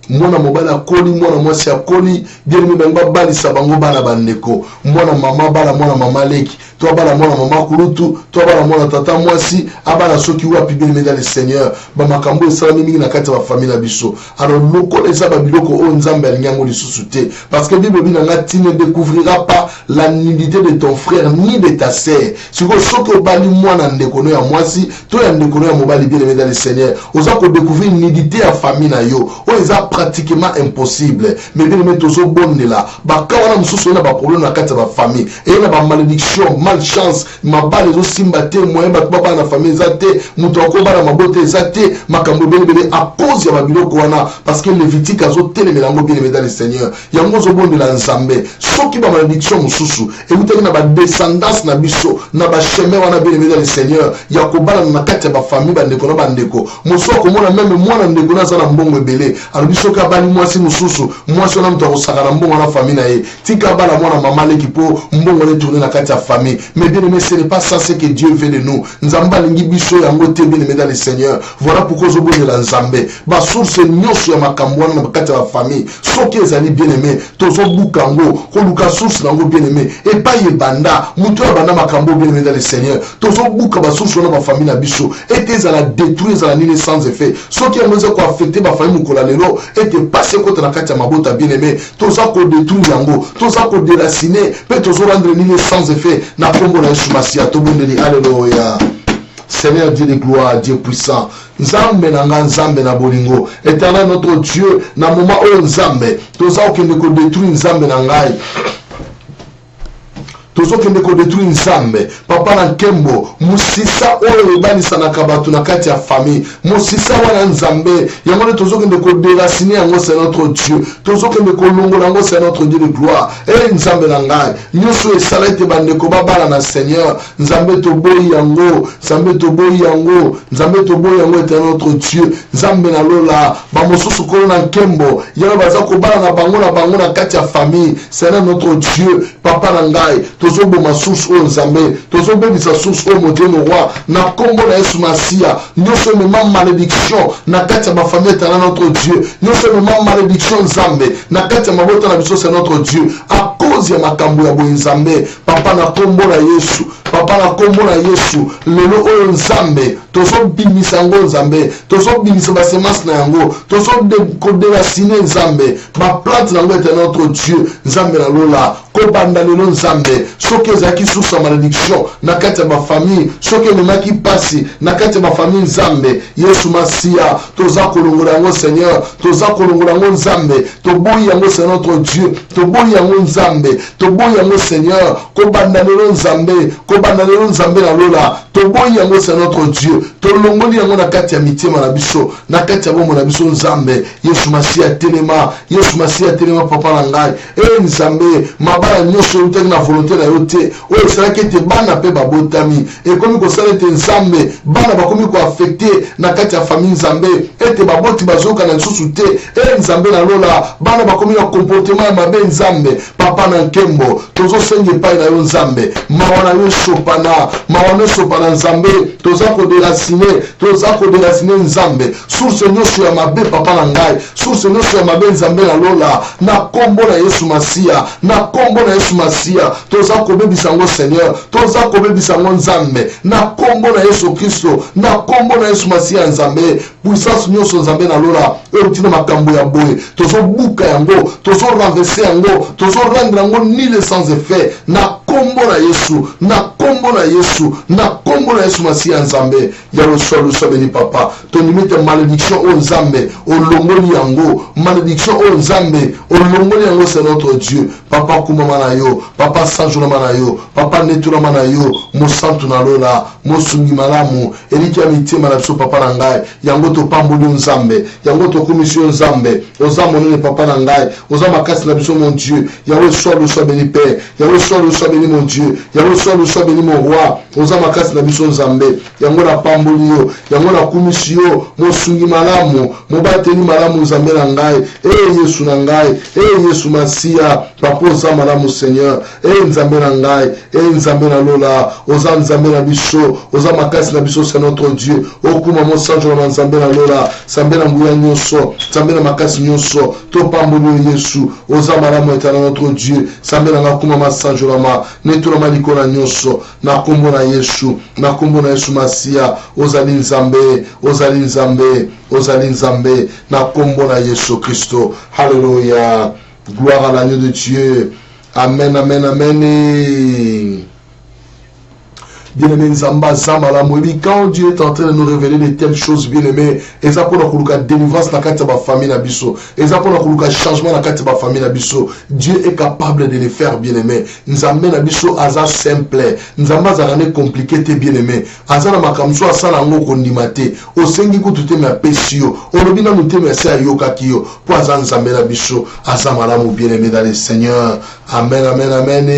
mwana mobali akoli mwana mwasi akoli bien-aimé bango babalisa bango bana bandeko mwana mama bala mwana mama leki to abala mwana mama kulutu to abala mwana tata mwasi abala soki wapi bien-aimé dans le Seigneur bamakambo esalami mingi na kati ya bafamille na biso alors lokola eza babiloko oyo nzambe alingi yango lisusu te parce que bible ebi nanga ti ne découvrira pas la nudité de ton frère ni de ta sœur sikoyo soki obali mwana ndeko no ya mwasi to ya ndeko no ya mobali bien-aimé dans le Seigneur oza kodécouvrir nudité ya famille na yo oyo eza pratiquement impossible mais bien-aimé tozobondela baka wana mosusu na baproblème na kati ya bafamille eye na bamalédiction malchance mabala ezosimba te moyen bato babala na famille eza te moto akobala mabota eza te makambo ebelebele à cause ya babiloko wana parce que Lévitique azotelemela yango bien-aimé dans le Seigneur yango ozobondela nzambe soki bamalédiction mosusu eutaki na badescendance na biso na bachemin wana bien-aimé dans le Seigneur ya kobala na kati ya bafamille bandeko na bandeko mosu akomona meme mwana ndeko na aza na mbongo ebele alobi soki abali mwasi mosusu mwasi wana moto akosaka na mbongo na famille na ye tika abala mwana mama leki mpo mbongo netourne na kati ya famille mais bien aimé ce n'est pas ça ce que Dieu veut de nous nzambe alingi biso yango te bien aimé dans le Seigneur voilà pourquoi ozobondela nzambe basource nyonso ya makambo wana na kati ya famille soki ezali bien aimé tozobuka yango koluka source nango bien aimé epai ebanda moto ya banda makambo bien aimé dans le Seigneur tozobuka basource wana bafamille na biso ete ezala détruit ezala nini sans effet soki yango eza koaffecte bafamille mokola lelo ete pase kota na kati ya mabota bien aimé toza kodétruire yango toza kodéraciner mpe tozorendre nini sans effet na kombo na Yesu Masia tobondeli alléluia Seigneur Dieu de gloire Dieu puissant nzambe na nga nzambe na bolingo éternel notre Dieu na moment oyo nzambe toza okende kodétruire nzambe na ngai tozokende kodétruire nzambe papa na nkembo musisa oyo ebanisanaka bato na kati ya famille musisa wana nzambe yango nde tozokende kodéraciner yango c'est notre Dieu tozokende kolongola yango c'est notre Dieu de gloire nzambe na ngai nyonso esala ete bandeko babala na Seigneur nzambe toboyi yango nzambe toboyi yango nzambe toboyi yango ete notre Dieu nzambe na lola bamosusu kolo na nkembo yango baza kobala na bango na kati ya famille c'est notre Dieu papa na ngai tozoboma source oyo nzambe tozobebisa source oyo Dieu mon roi na kombo na Yesu Masia nyonso emema malédiction na kati ya bafamille éternel notre Dieu nyonso emema malédiction nzambe na kati ya mabota na biso c'est notre Dieu à cause ya makambo ya boye nzambe papa na kombo na Yesu papa na kombo na Yesu lelo oyo nzambe tozobimisa yango nzambe tozobimisa basemence na yango tozokodéraciner nzambe baplante na yango éternel notre Dieu nzambe na lola kobanda lelo nzambe soki ezalaki source ya malédiction na kati ya bafamille soki ememaki pasi na kati ya bafamille nzambe Yesu Masia toza kolongola yango Seigneur toza kolongola yango nzambe toboyi yango c'est notre Dieu toboyi yango nzambe toboyi yango Seigneur kobanda lelo nzambe na lola toboyi yango c'est notre Dieu tolongoli yango na kati ya mitema na biso na kati ya bombo na biso nzambe Yesu Masia telema papa na ngai nzambe mabala nyonso eutaki na volonté na yo te oyo esalaki ete bana mpe babotami ekomi kosala ete nzambe bana bakomi koaffecte na kati ya famille nzambe ete baboti bazoyoka na lisusu te nzambe na lola bana bakomi na comportement ya mabe nzambe papa na nkembo tozosenga epai na yo nzambe mawa na yo esopana nzambe toza kodéraciner nzambe source nyonso ya mabe papa na ngai source nyonso ya mabe nzambe na lola na kombo na Yesu Masia na kombo na Yesu Masia toza kobebisa yango Seigneur toza kobebisa yango nzambe na kombo na Yesu Kristo na kombo na Yesu Masia nzambe puissance nyonso nzambe na lola etina makambo ya boye tozobuka yango tozorenverser yango tozorendre yango nile sans effet na kombo na Yesu na kombo na Yesu Masia nzambe ya loso beni papa tonimite malédiction o nzambe olongoli yango malédiction o nzambe olongoli yango c'est notre Dieu papa kumama na yo papa sanjulama na yo papa netulama na yo mosantu na lola mosungi malamu eliki ya mitema na biso papa na ngai yango topamboli nzambe yango tokomisi nzambe oza monene papa na ngai oza makasi na biso mon Dieu yango sois béni Père yango sois béni mon Dieu yango sois béni mon roi oza makasi na biso nzambe yango na pamboli yo yango na komisi yo mosungi malamu mobateli malamu nzambe na ngai Yesu na ngai Yesu Masia papa oza malamu malamu Seigneur. Nzambe na ngai, nzambe na lola, oza nzambe na biso, oza makasi na biso, c'est notre Dieu. Okuma mo sanjo na nzambe na lola, nzambe na nguya nyonso, nzambe na makasi nyonso, to pamboli Yesu, oza malamu etana notre Dieu. Nzambe na ngakuma ma sanjo na ma, netula malikona nyonso, na kombo na Yesu, na kombo na Yesu Masia, ozali nzambe, ozali nzambe, ozali nzambe, na kombo na Yesu Christo. Alléluia. Gloire à l'agneau de Dieu. Amen, amen, amen. Bien-aimé Nzamba Zamala Mouebi, quand Dieu est en train de nous révéler de telles choses, bien-aimé, et ça pour la délivrance dans la famille Nabiso, et ça pour la changement dans la famille Nabiso, Dieu est capable de le faire, bien-aimé. Nzambe Nabiso, Aza simple, Nzamba Zarane compliqué, t'es bien-aimé. Aza na makamso, Asa na ngo kondimate, au sengi kutute me apesio, au robina nous te mercer à yoka kiyo, pour Aza Nzambe Nabiso, Aza Malamu, bien-aimé dans le Seigneur. Amen, amen, amen.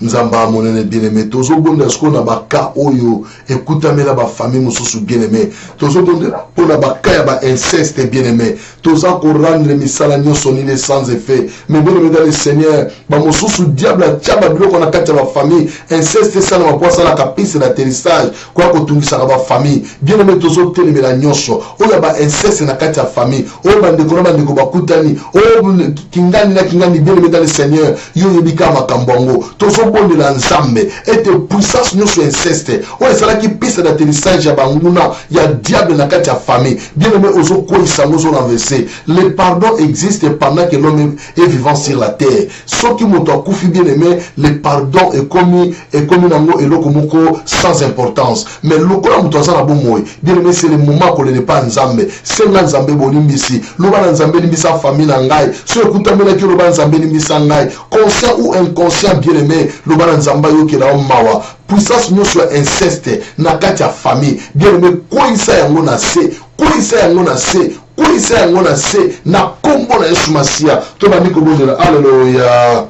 Nzamba monene bien-aimé. Tozo bonde esko na baka oyo. Écoute la ba famille mosusu bien-aimé. Tozo bonde pour la baka ya ba inceste bien-aimé. Toza ko rendre misala nyonso ni sans effet. Mais bien-aimé dans le Seigneur, ba mosusu diable a tchaba biloko na kati ya ba famille. Inceste ça na kwa sala kapisi na terissage. Kwa ko tungisa na ba famille. Bien-aimé tozo teleme la nyonso. Oya ba inceste na kati ya famille. Oya ba ndeko na ba ndeko bakutani. Oya kingani na kingani bien-aimé dans le Seigneur. Yo yebika makambongo. Tozo bonde la nzambe ete puissance nyonso inceste oyo ezalaki piste d'atterrissage ya banguna ya diable na kati ya famille bien-aimé ozokweyisa ngo ozorenverse. Le pardon existe pendant que l'homme est vivant sur la terre. Soki moto akufi bien-aimé, le pardon ekomi nango eloko moko sans importance. Mais lokola moto aza na bomoi bien-aimé, c'est le moment kolele pa nzambe senga nzambe bolimbisi loba na nzambe limbisa famille na ngai so ekutamelaki loba nzambe limbisa ngai conscient ou inconscient bien-aimé loba na nzamba yokela mawa puissance nyonso ya inceste na kati ya famille bien-aimé koyisa yango na se koyisa yango na se koyisa yango na se na kombo na Yesu Masia to bandi kobondela. Alléluia.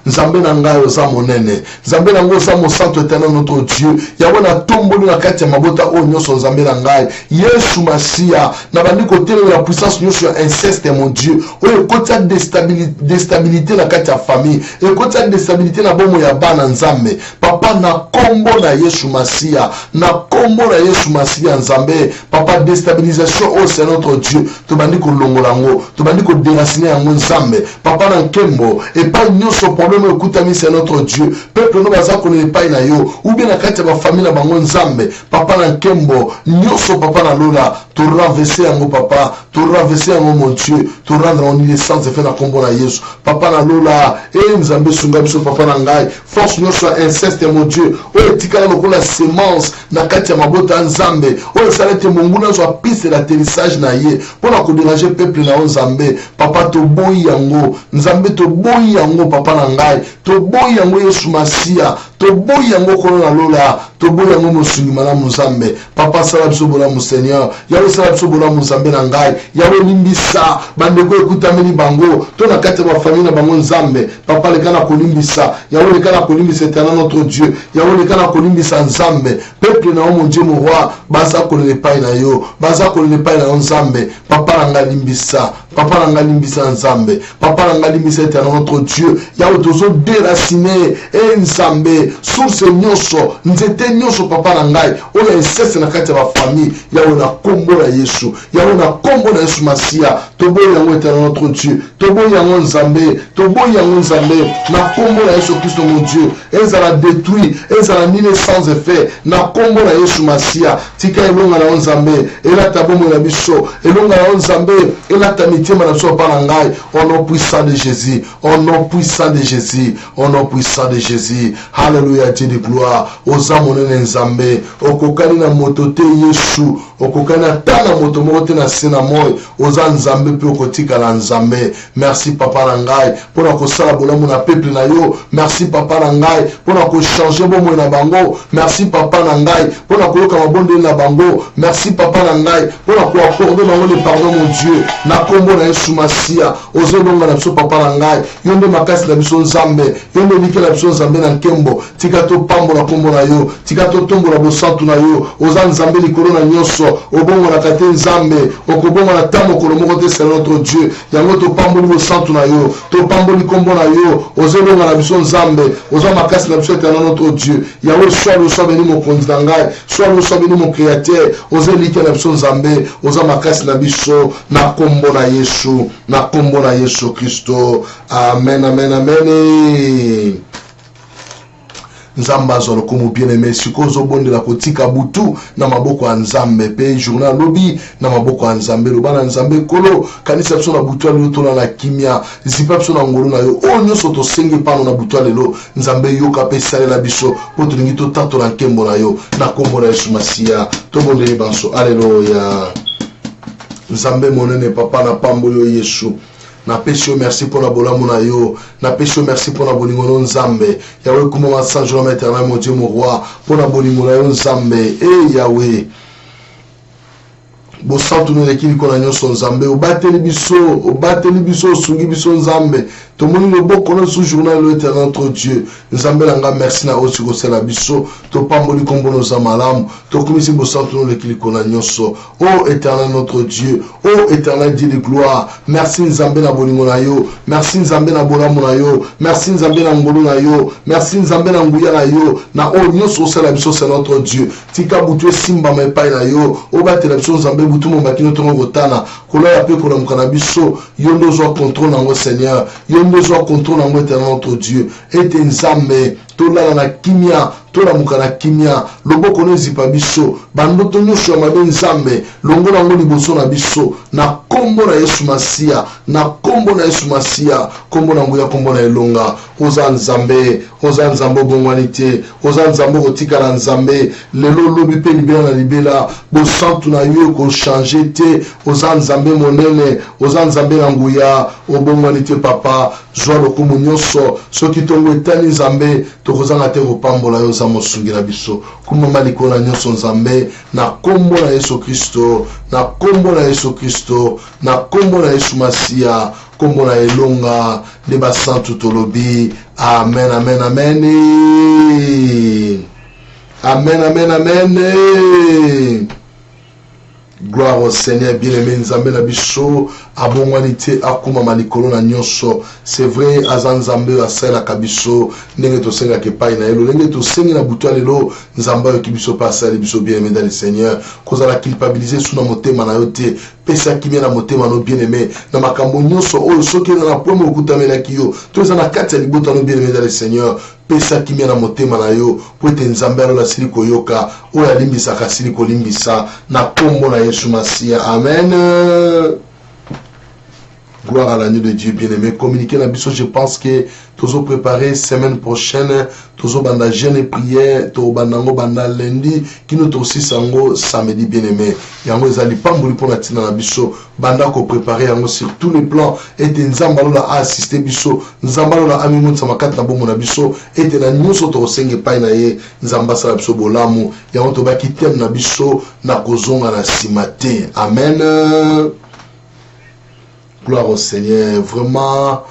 Nzambe na ngai oza monene, Nzambe na ngai oza mosantu éternel notre Dieu. Yawe na tomboli na kati ya mabota oyo nyonso Nzambe na ngai Yesu Masia na bandi kotelela la puissance nyonso ya inceste mon Dieu oyo ekoti ya déstabilité na kati ya famille, ekoti ya déstabilité na bomo ya bana Nzambe papa na kombo na Yesu Masia, na kombo na Yesu Masia Nzambe papa déstabilisation oyo c'est notre Dieu to bandi kolongola yango, to bandi kodéraciner yango Nzambe papa na nkembo epai nyonso problème ekutami c'est notre Dieu peuple no baza kolele epai na yo ou bien na kati ya famille na bango Nzambe papa na nkembo nyonso papa na lola to renverser yango papa, to renverser yango mon Dieu, to rendre en innocence fait na kombo na Yesu papa na lola Nzambe sunga biso papa na ngai force nyonso inceste mon Dieu oyo etikala lokola semence na kati ya mabota Nzambe oyo esalete monguna zwa piste d'atterrissage na ye mpona kodéranger peuple na yo Nzambe papa toboyi yango Nzambe toboyi yango papa na ngai toboyi yango Yesu Masia toboyi yango kono na lola toboyi yango mosungi malamu Nzambe papa sala biso bolamu Seigneur yawe sala biso bolamu Nzambe na ngai yawe limbisa bandeko ekutameli bango to na kati ya famille na bango Nzambe papa lekana kolimbisa yawe lekana kolimbisa éternel notre Dieu yawe lekana kolimbisa Nzambe peuple na mon Dieu mon roi baza kolele epai na yo baza kolele epai na yo Nzambe papa na ngai limbisa papa na ngai limbisa Nzambe papa na ngai limbisa éternel notre Dieu yawe tozo déraciner Nzambe source nyonso nzete nyonso papa na ngai oyo inceste na kati ya famille yawe na kombo na Yesu yawe na kombo na Yesu Masia toboyi yango éternel notre Dieu toboyi yango Nzambe toboyi yango Nzambe na kombo na Yesu Christ mon Dieu ezala détruit ezala nini sans effet na kombo na Yesu Masia tika elonga na Nzambe elata bomo na biso elonga na Nzambe elata mitema na biso pa na ngai au nom puissant de Jésus au nom puissant de Jésus au nom puissant de Jésus. Alléluia, Dieu de gloire oza monene Nzambe okokani na moto te Yesu okokani ata na moto moko te na se na moi oza Nzambe mpe okotika na Nzambe. Merci papa na ngai mpona kosala bolamu na peuple na yo. Merci papa na ngai mpona kochange bomoi na bango. Merci papa na ngai mpona koyoka mabondeli na bango. Merci papa na ngai mpona koaccorde bango le pardon mon Dieu na kombo na Yesu Masia ozolonga na biso papa na ngai yo nde makasi na biso Nzambe yo nde like na biso Nzambe na nkembo tika to pambola kombo na yo, tika to tombola bosantu na yo, oza nzambe likolo na nyonso, obongo na kate nzambe, okobongo na tamo kolomoko te c'est notre Dieu, yango to pamboli bosantu na yo, to pamboli kombo na yo, ozolonga na biso nzambe, oza makasi na biso éternel notre Dieu, yawe soit le soit béni mon konditangai, soit le soit béni mon créateur, oza like na biso nzambe, oza makasi na biso, na kombo na Yesu, na kombo na Yesu Kristo, amen, amen, amen. Nzamba zolo komo bien-aimé sikozo bonde la kotika butu na maboko ya nzambe pe journal lobby na maboko ya nzambe lobana nzambe kolo kanisa biso na butu lelo to na kimia zipa biso na ngolo na yo onyo soto senge pano na butu lelo nzambe yoka pe salela biso po tulingi to tato na nkembo na yo na kombo na Yesu Masia to bonde banso alleluya nzambe monene papa na pambolo Yesu na pesi merci pour la bolamu na yo na pesi merci pour la bolingo nzambe Yahweh kuma sans jour éternel mon Dieu mon roi pour la bolingo na yo nzambe Yahweh bo santu no lekili kona nyonso nzambe obateli biso sungi biso nzambe tomoni loboko na sous journal l'éternel notre Dieu nzambe langa merci na osi ko sela biso to pamboli kombo no za malamu to komisi bo santu no lekili kona nyonso oh éternel notre Dieu oh éternel Dieu de gloire merci nzambe na bolingo na yo merci nzambe na bolamu na yo merci nzambe na ngolo na yo merci nzambe na nguya na yo na o nyonso sela biso c'est notre Dieu tika butu simba mepai na yo obatela biso nzambe butu mo makino tongo gotana kola ya pe kola mukana biso yondo zo contrôle nango Seigneur yondo zo contrôle nango éternel notre Dieu ete nzambe tolala na kimia tola mukana kimia loboko no zipa biso bandoto nyosho mabe nzambe longola ngo liboso na biso na kombo na Yesu Masia na kombo na Yesu Masia kombo na nguya kombo na elonga oza nzambe bongwanite oza nzambe kotikala nzambe lelo lobi pe libela na libela bo santu na yo ko changer te oza nzambe monene oza nzambe na nguya obongwanite papa joie lokumu nyonso soki tongo etali nzambe tokozanga te kopambola yo za mosungi na biso kumama likolo na nyonso nzambe na kombo na Yesu Kristo na kombo na Yesu Kristo na kombo na Yesu Masia kombo na elonga de basantu tolobi amen amen amen amen amen amen. Gloire au Seigneur bien-aimé nzambe na biso abongwanite akuma malikolo na nyonso c'est vrai azanzambe asala kabiso ndenge to senga ke pai na elo ndenge to sengi na butu lelo nzamba yo kibiso pasa biso bien-aimé dans le Seigneur kozala culpabiliser suna motema na yote pesa kimia na motema no bien-aimé na makambo nyonso oyo soki na pomo okutamela kiyo to za na kati ya libota no bien-aimé dans le Seigneur pesa kimia na motema na yo po ete nzambe alola sili koyoka oyo alimbisaka sili kolimbisa na kombo na Yesu Masia amen. Gloire à l'agneau de Dieu bien-aimé. Communiquer la biso, je pense que tous ont préparé semaine prochaine, tous ont banda jeûne et prière, tous bandango banda lundi, qui nous aussi sango samedi bien-aimé. Yango ezali pambuli pour la tina na biso, banda ko préparer yango sur tous les plans, et nzambalo la assister biso, nzambalo la amimu tsamakat na bomo na biso, et na nyonso to senge pai na ye, nzamba sala biso bolamu, yango to baki tem na biso na kozonga na simate. Amen. Gloire au Seigneur. Vraiment,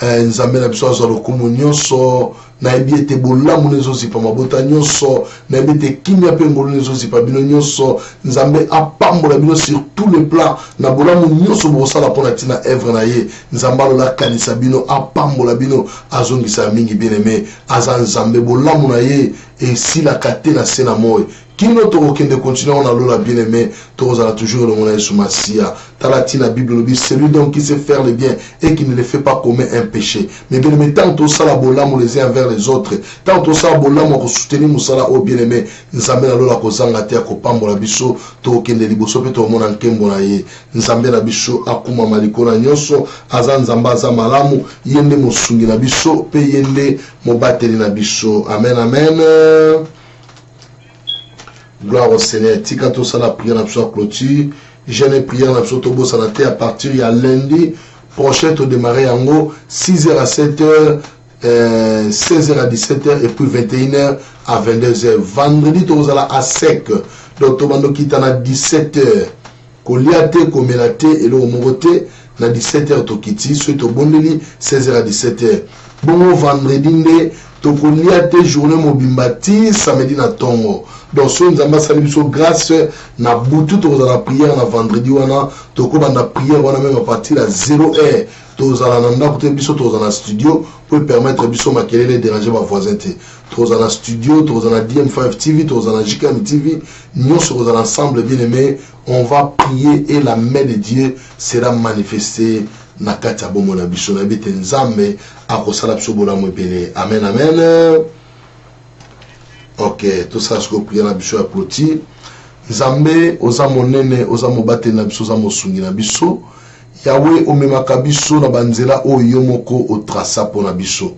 nzambe na biso azalo kumu nyonso na ebi ete bolamu nezo zipa mabota nyonso na ebi ete kimia pe ngolo nezo zipa bino nyonso nzambe apambola bino sur tous les plans na bolamu nyonso bosala pona tina œuvre na ye nzambe alola kanisa bino apambola bino azongisa mingi bien-aimé aza nzambe bolamu na ye esilaka te na se na moi kino tokokende continuer on a lola bien-aimé tozala toujours le mona Yesu Masia talatina Bible le dit celui donc qui sait faire le bien et qui ne le fait pas commet un péché mais bien-aimé tant to sala bolamu les uns envers les autres tant to sala bolamu ko soutenir musala au bien-aimé nzambe na lola kozanga te ko pambola biso tokende liboso pe to mona nkembo na ye nzambe na biso akuma maliko na nyonso aza nzamba za malamu yende mosungi na biso pe yende mobateli na biso amen amen. Gloire au Seigneur. Tika to sala prière na biso clôture. Jeûne et prière na biso to bo sanate à partir ya lundi prochain to démarrer yango 6h à 7h 16h à 17h et puis 21h à 22h. Vendredi to sala à sec. Donc to bando kitana 17h. Koliate komelate et le mogote na 17h tokiti soit to bondeli 16h à 17h bon vendredi nde to kolia te journée mobimbati samedi na tongo donc so nzamba sali biso grâce na butu to za la prière na vendredi wana to ko banda prière wana même à partir à 0h to za la nanda ko te biso to za na studio pour permettre biso makelele déranger ma voisin te to za na studio to za na DM5 TV to za na JKM TV nous serons ensemble bien aimés on va prier et la main de Dieu sera manifestée na kati ya bomo na biso na bete nzambe akosala biso bolamu ebele amen amen. Ok, tout ça ce que prier na biso ya poti nzambe oza monene oza mobate na biso oza mosungi na biso yawe omemaka biso na banzela oyo moko otrasa po na biso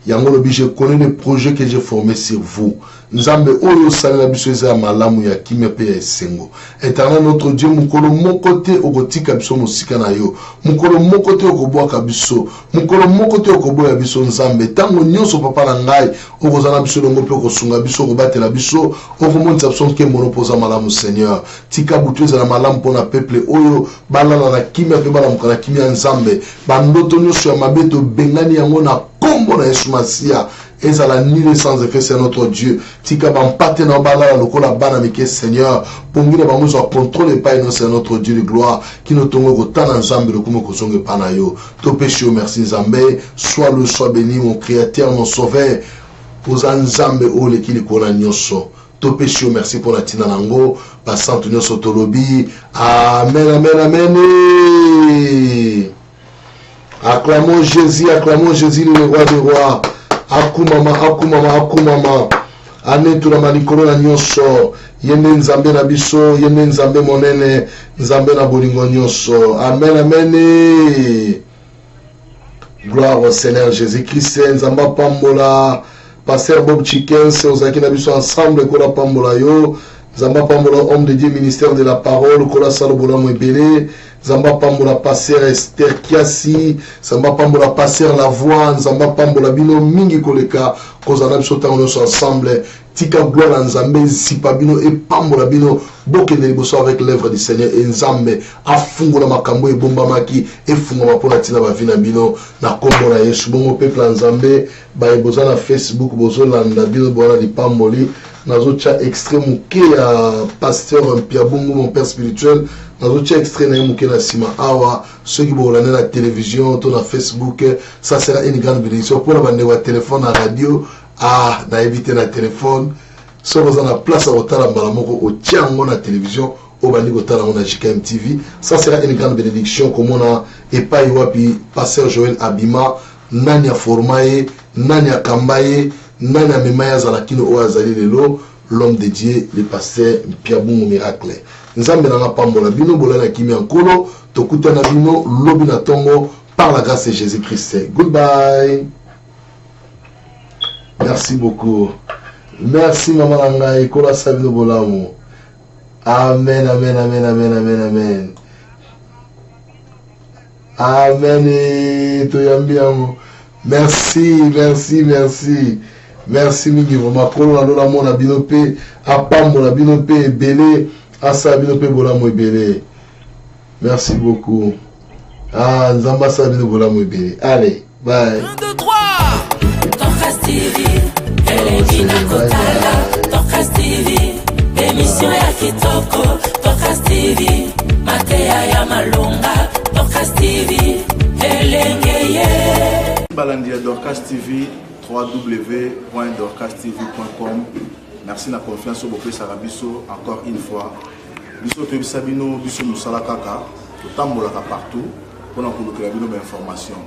yango lobi je connais le projet que j'ai formé sur vous nzambe oyo sala na biso eza malamu ya kimia pe ya esengo éternel notre Dieu mukolo moko te okotika biso mosika na yo mukolo moko te okobwaka biso mukolo moko te okoboya biso nzambe tango nyonso papa na ngai okozala biso longo pe okosunga biso okobatela biso okomonisa biso nkembo nopoza malamu Seigneur tika butu ezala malamu mpona peuple oyo balala na kimia pe balamuka na kimia nzambe bandoto nyonso ya mabe tobengani yango na kombo na Yesu Masia ezala nul sans effet c'est notre Dieu tika bampate na balala lokola bana mike Seigneur pongile bango zo contrôle pas non c'est notre Dieu de gloire qui nous tongo kotana nzambe lokomo kozonge pana yo to péché merci nzambe sois le sois béni mon créateur mon sauveur poza nzambe o le kili kona nyonso to péché merci pour la tina nango basante nyonso tolobi amen amen amen. Acclamons Jésus, le roi des rois. Akumama, akumama, akumama. Ane tu la malikolo na nyonso. Yende nzambe na biso, yende nzambe monene, nzambe na bolingo nyonso. Amen, amen. Gloire au Seigneur Jésus-Christ, nzamba pambola. Pasteur Bob Chicken, c'est ozaki na biso ensemble, kola pambola yo. Nzamba pambola, homme de Dieu, ministère de la parole, kola salobola mwebele. Zamba pambola passer Esther Kiasi, Zamba pambola passer la voix, Zamba pambola bino mingi koleka, kozana biso tango nyonso ensemble, tika gloire nzambe zipa bino et pambola bino bokende liboso avec l'œuvre du Seigneur et nzambe afungola makambo ebombamaki efungama mpona tina bavina bino na kombo na Yesu bongo peuple ya nzambe baeboza na Facebook bozolanda bino bona lipamboli nazotia extrait moke ya pasteur Piabungu mon père spirituel nazotia extrait na ye moke na nsima awa soki bokolanda na télévision to na Facebook ça sera une grande bénédiction mpona bandeko ya téléphone na radio nayebi te na téléphone soki oza na place ya kotala mbala moko otia yango na télévision oyo bandi kotala yango na JKM TV ça sera une grande bénédiction komona epai wapi pasteur Joël Abima nani aforma ye nani akamba ye nani amema ye azalaki no oyo azali lelo l'homme de Dieu le pasteur Piabungu miracle nzambe nanga pambola bino bola na kimia nkolo tokutana bino lobi na tongo par la grâce de Jésus-Christ. Goodbye. Merci beaucoup. Merci maman Langai kola sabino bolamu. Amen amen amen amen amen amen. Amen to yambiamo. Merci merci merci. Merci mingi vraiment kola lola mona binope apambola binope belé asa binope bolamu belé. Merci beaucoup. Nzamba sabino bolamu belé. Allez, bye. 1 2 3 Dorcas TV, Elena Kotala, Dorcas TV, émission ya kitoko, Dorcas TV, Matea ya Malonga, Dorcas TV, Elengeye. Balandia Dorcas TV, www.dorcastv.com. Merci la confiance au Bopé Sarabiso encore une fois. Biso te bisabino biso musala kaka, totambola partout pour nous colloquer des informations.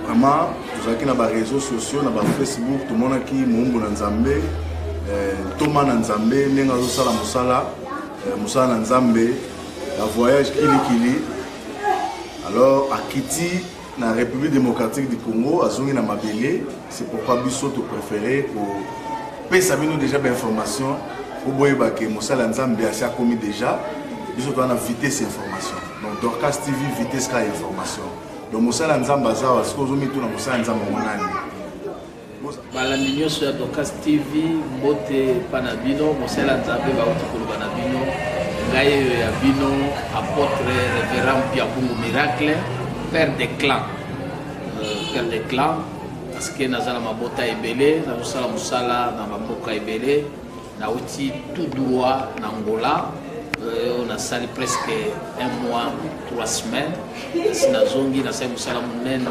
Vraiment, vous avez dans les réseaux sociaux, dans Facebook, tout le monde qui Mumbu Nzambe, Thomas Nzambe, Nenga Sala Musala, Musala Nzambe, la voyage Kili. Alors, à Kiti, dans la République démocratique du Congo, à Zungi na Mabele, c'est pourquoi Bisso te préféré pour payer déjà des informations. Pour voir que Musala Nzambe a commis déjà, Bisso doit vitesse information. Donc, Dorcas TV, vitesse information. Donc Moussala Nzamba zawa sikozo mitu na Moussala Nzamba monani. Balandi nyonso ya Dorcas TV mbote panabino Moussala Nzambe ba utikolo banabino ngai ya bino apôtre révérend Piabungu miracle père des clans. Père des clans, parce que nous avons mabota ebele, nous avons musala na maboka ebele, na outil tout droit na Angola. On a sali presque un mois, 3 semaines. Si na zongi na sali musala munene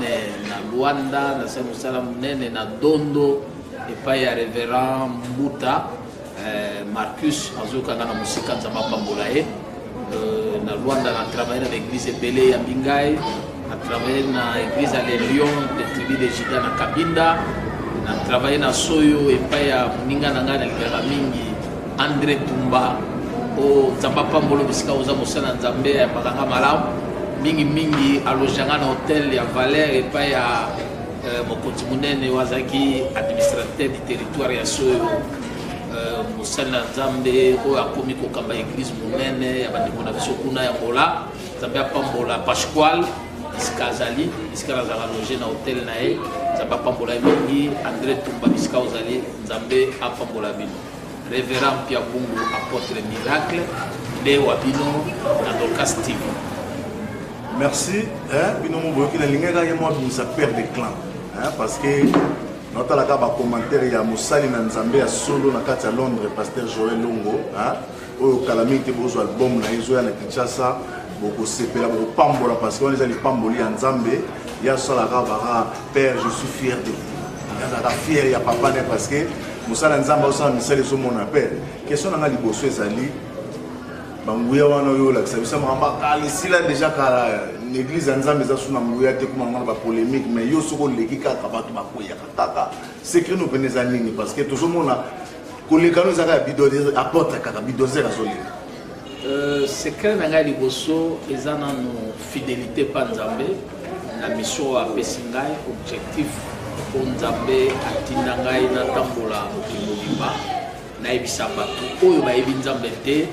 na Luanda, na sali musala munene na Dondo, et pas ya révérend Mbuta Marcus azokanga na musika nzamba pambolae. Na Luanda na travaillé dans l'église ebele ya Bingai. On a travaillé dans l'église à Lélion, de tribu de Jida na Kabinda. On a travaillé dans Soyo et pas à Muninga Nanga na Mingi, André Tumba, au Zambapa Mbolo Bisika Oza Mosana Nzambe ya Bakanga Malam, Mingi à Lojanga na hôtel ya Valère et pas à Mokoti Munene Wazaki, administrateur du territoire ya Soyo. Mosana Nzambe, au Akomi Kokamba église Munene, ya Bandikona Visokuna ya Ngola, Zambia Pambola Pasquale. Iska Azali, Iska Lazara logé dans l'hôtel Nae, Zamba Pambola Mingi, André Tumba Iska Ozali, Zambé à Pambola Bino. Révérend Pierre Bungu, apôtre miracle, Léo Abino, dans Docas TV. Merci. Bino Mouboki, la ligne est moi qui nous a perdu des clans. Parce que notre commentaire, il y a Moussali Nzambé à Solo, dans à Londres, pasteur Joël Longo, au Calamité, au album, na Isoya, na Kinshasa. Beaucoup sepela beaucoup pambola parce qu'on les a les pamboli en Zambé. Il y a ça la rabara père je suis fier de vous. Il y a la fier il y a papa parce que Moussa Nzamba aussi misali les hommes on appelle. Question na liboso ezali banguya wana yo la ça mamba kali sila déjà kala l'église Nzamba za suna nguya te kuma ngana ba polémique mais yo soko leki ka kabatu bakoya kataka secret no peneza nini parce que tout le monde a koleka no zaka bidozer apporte kaka bidozer azoli. Secret nanga liboso eza na fidélité pa Nzambe na mission à Pesingai objectif pour Nzambe atinda ngai na tambola mokimolima na ebisa bato oyo bayebi Nzambe te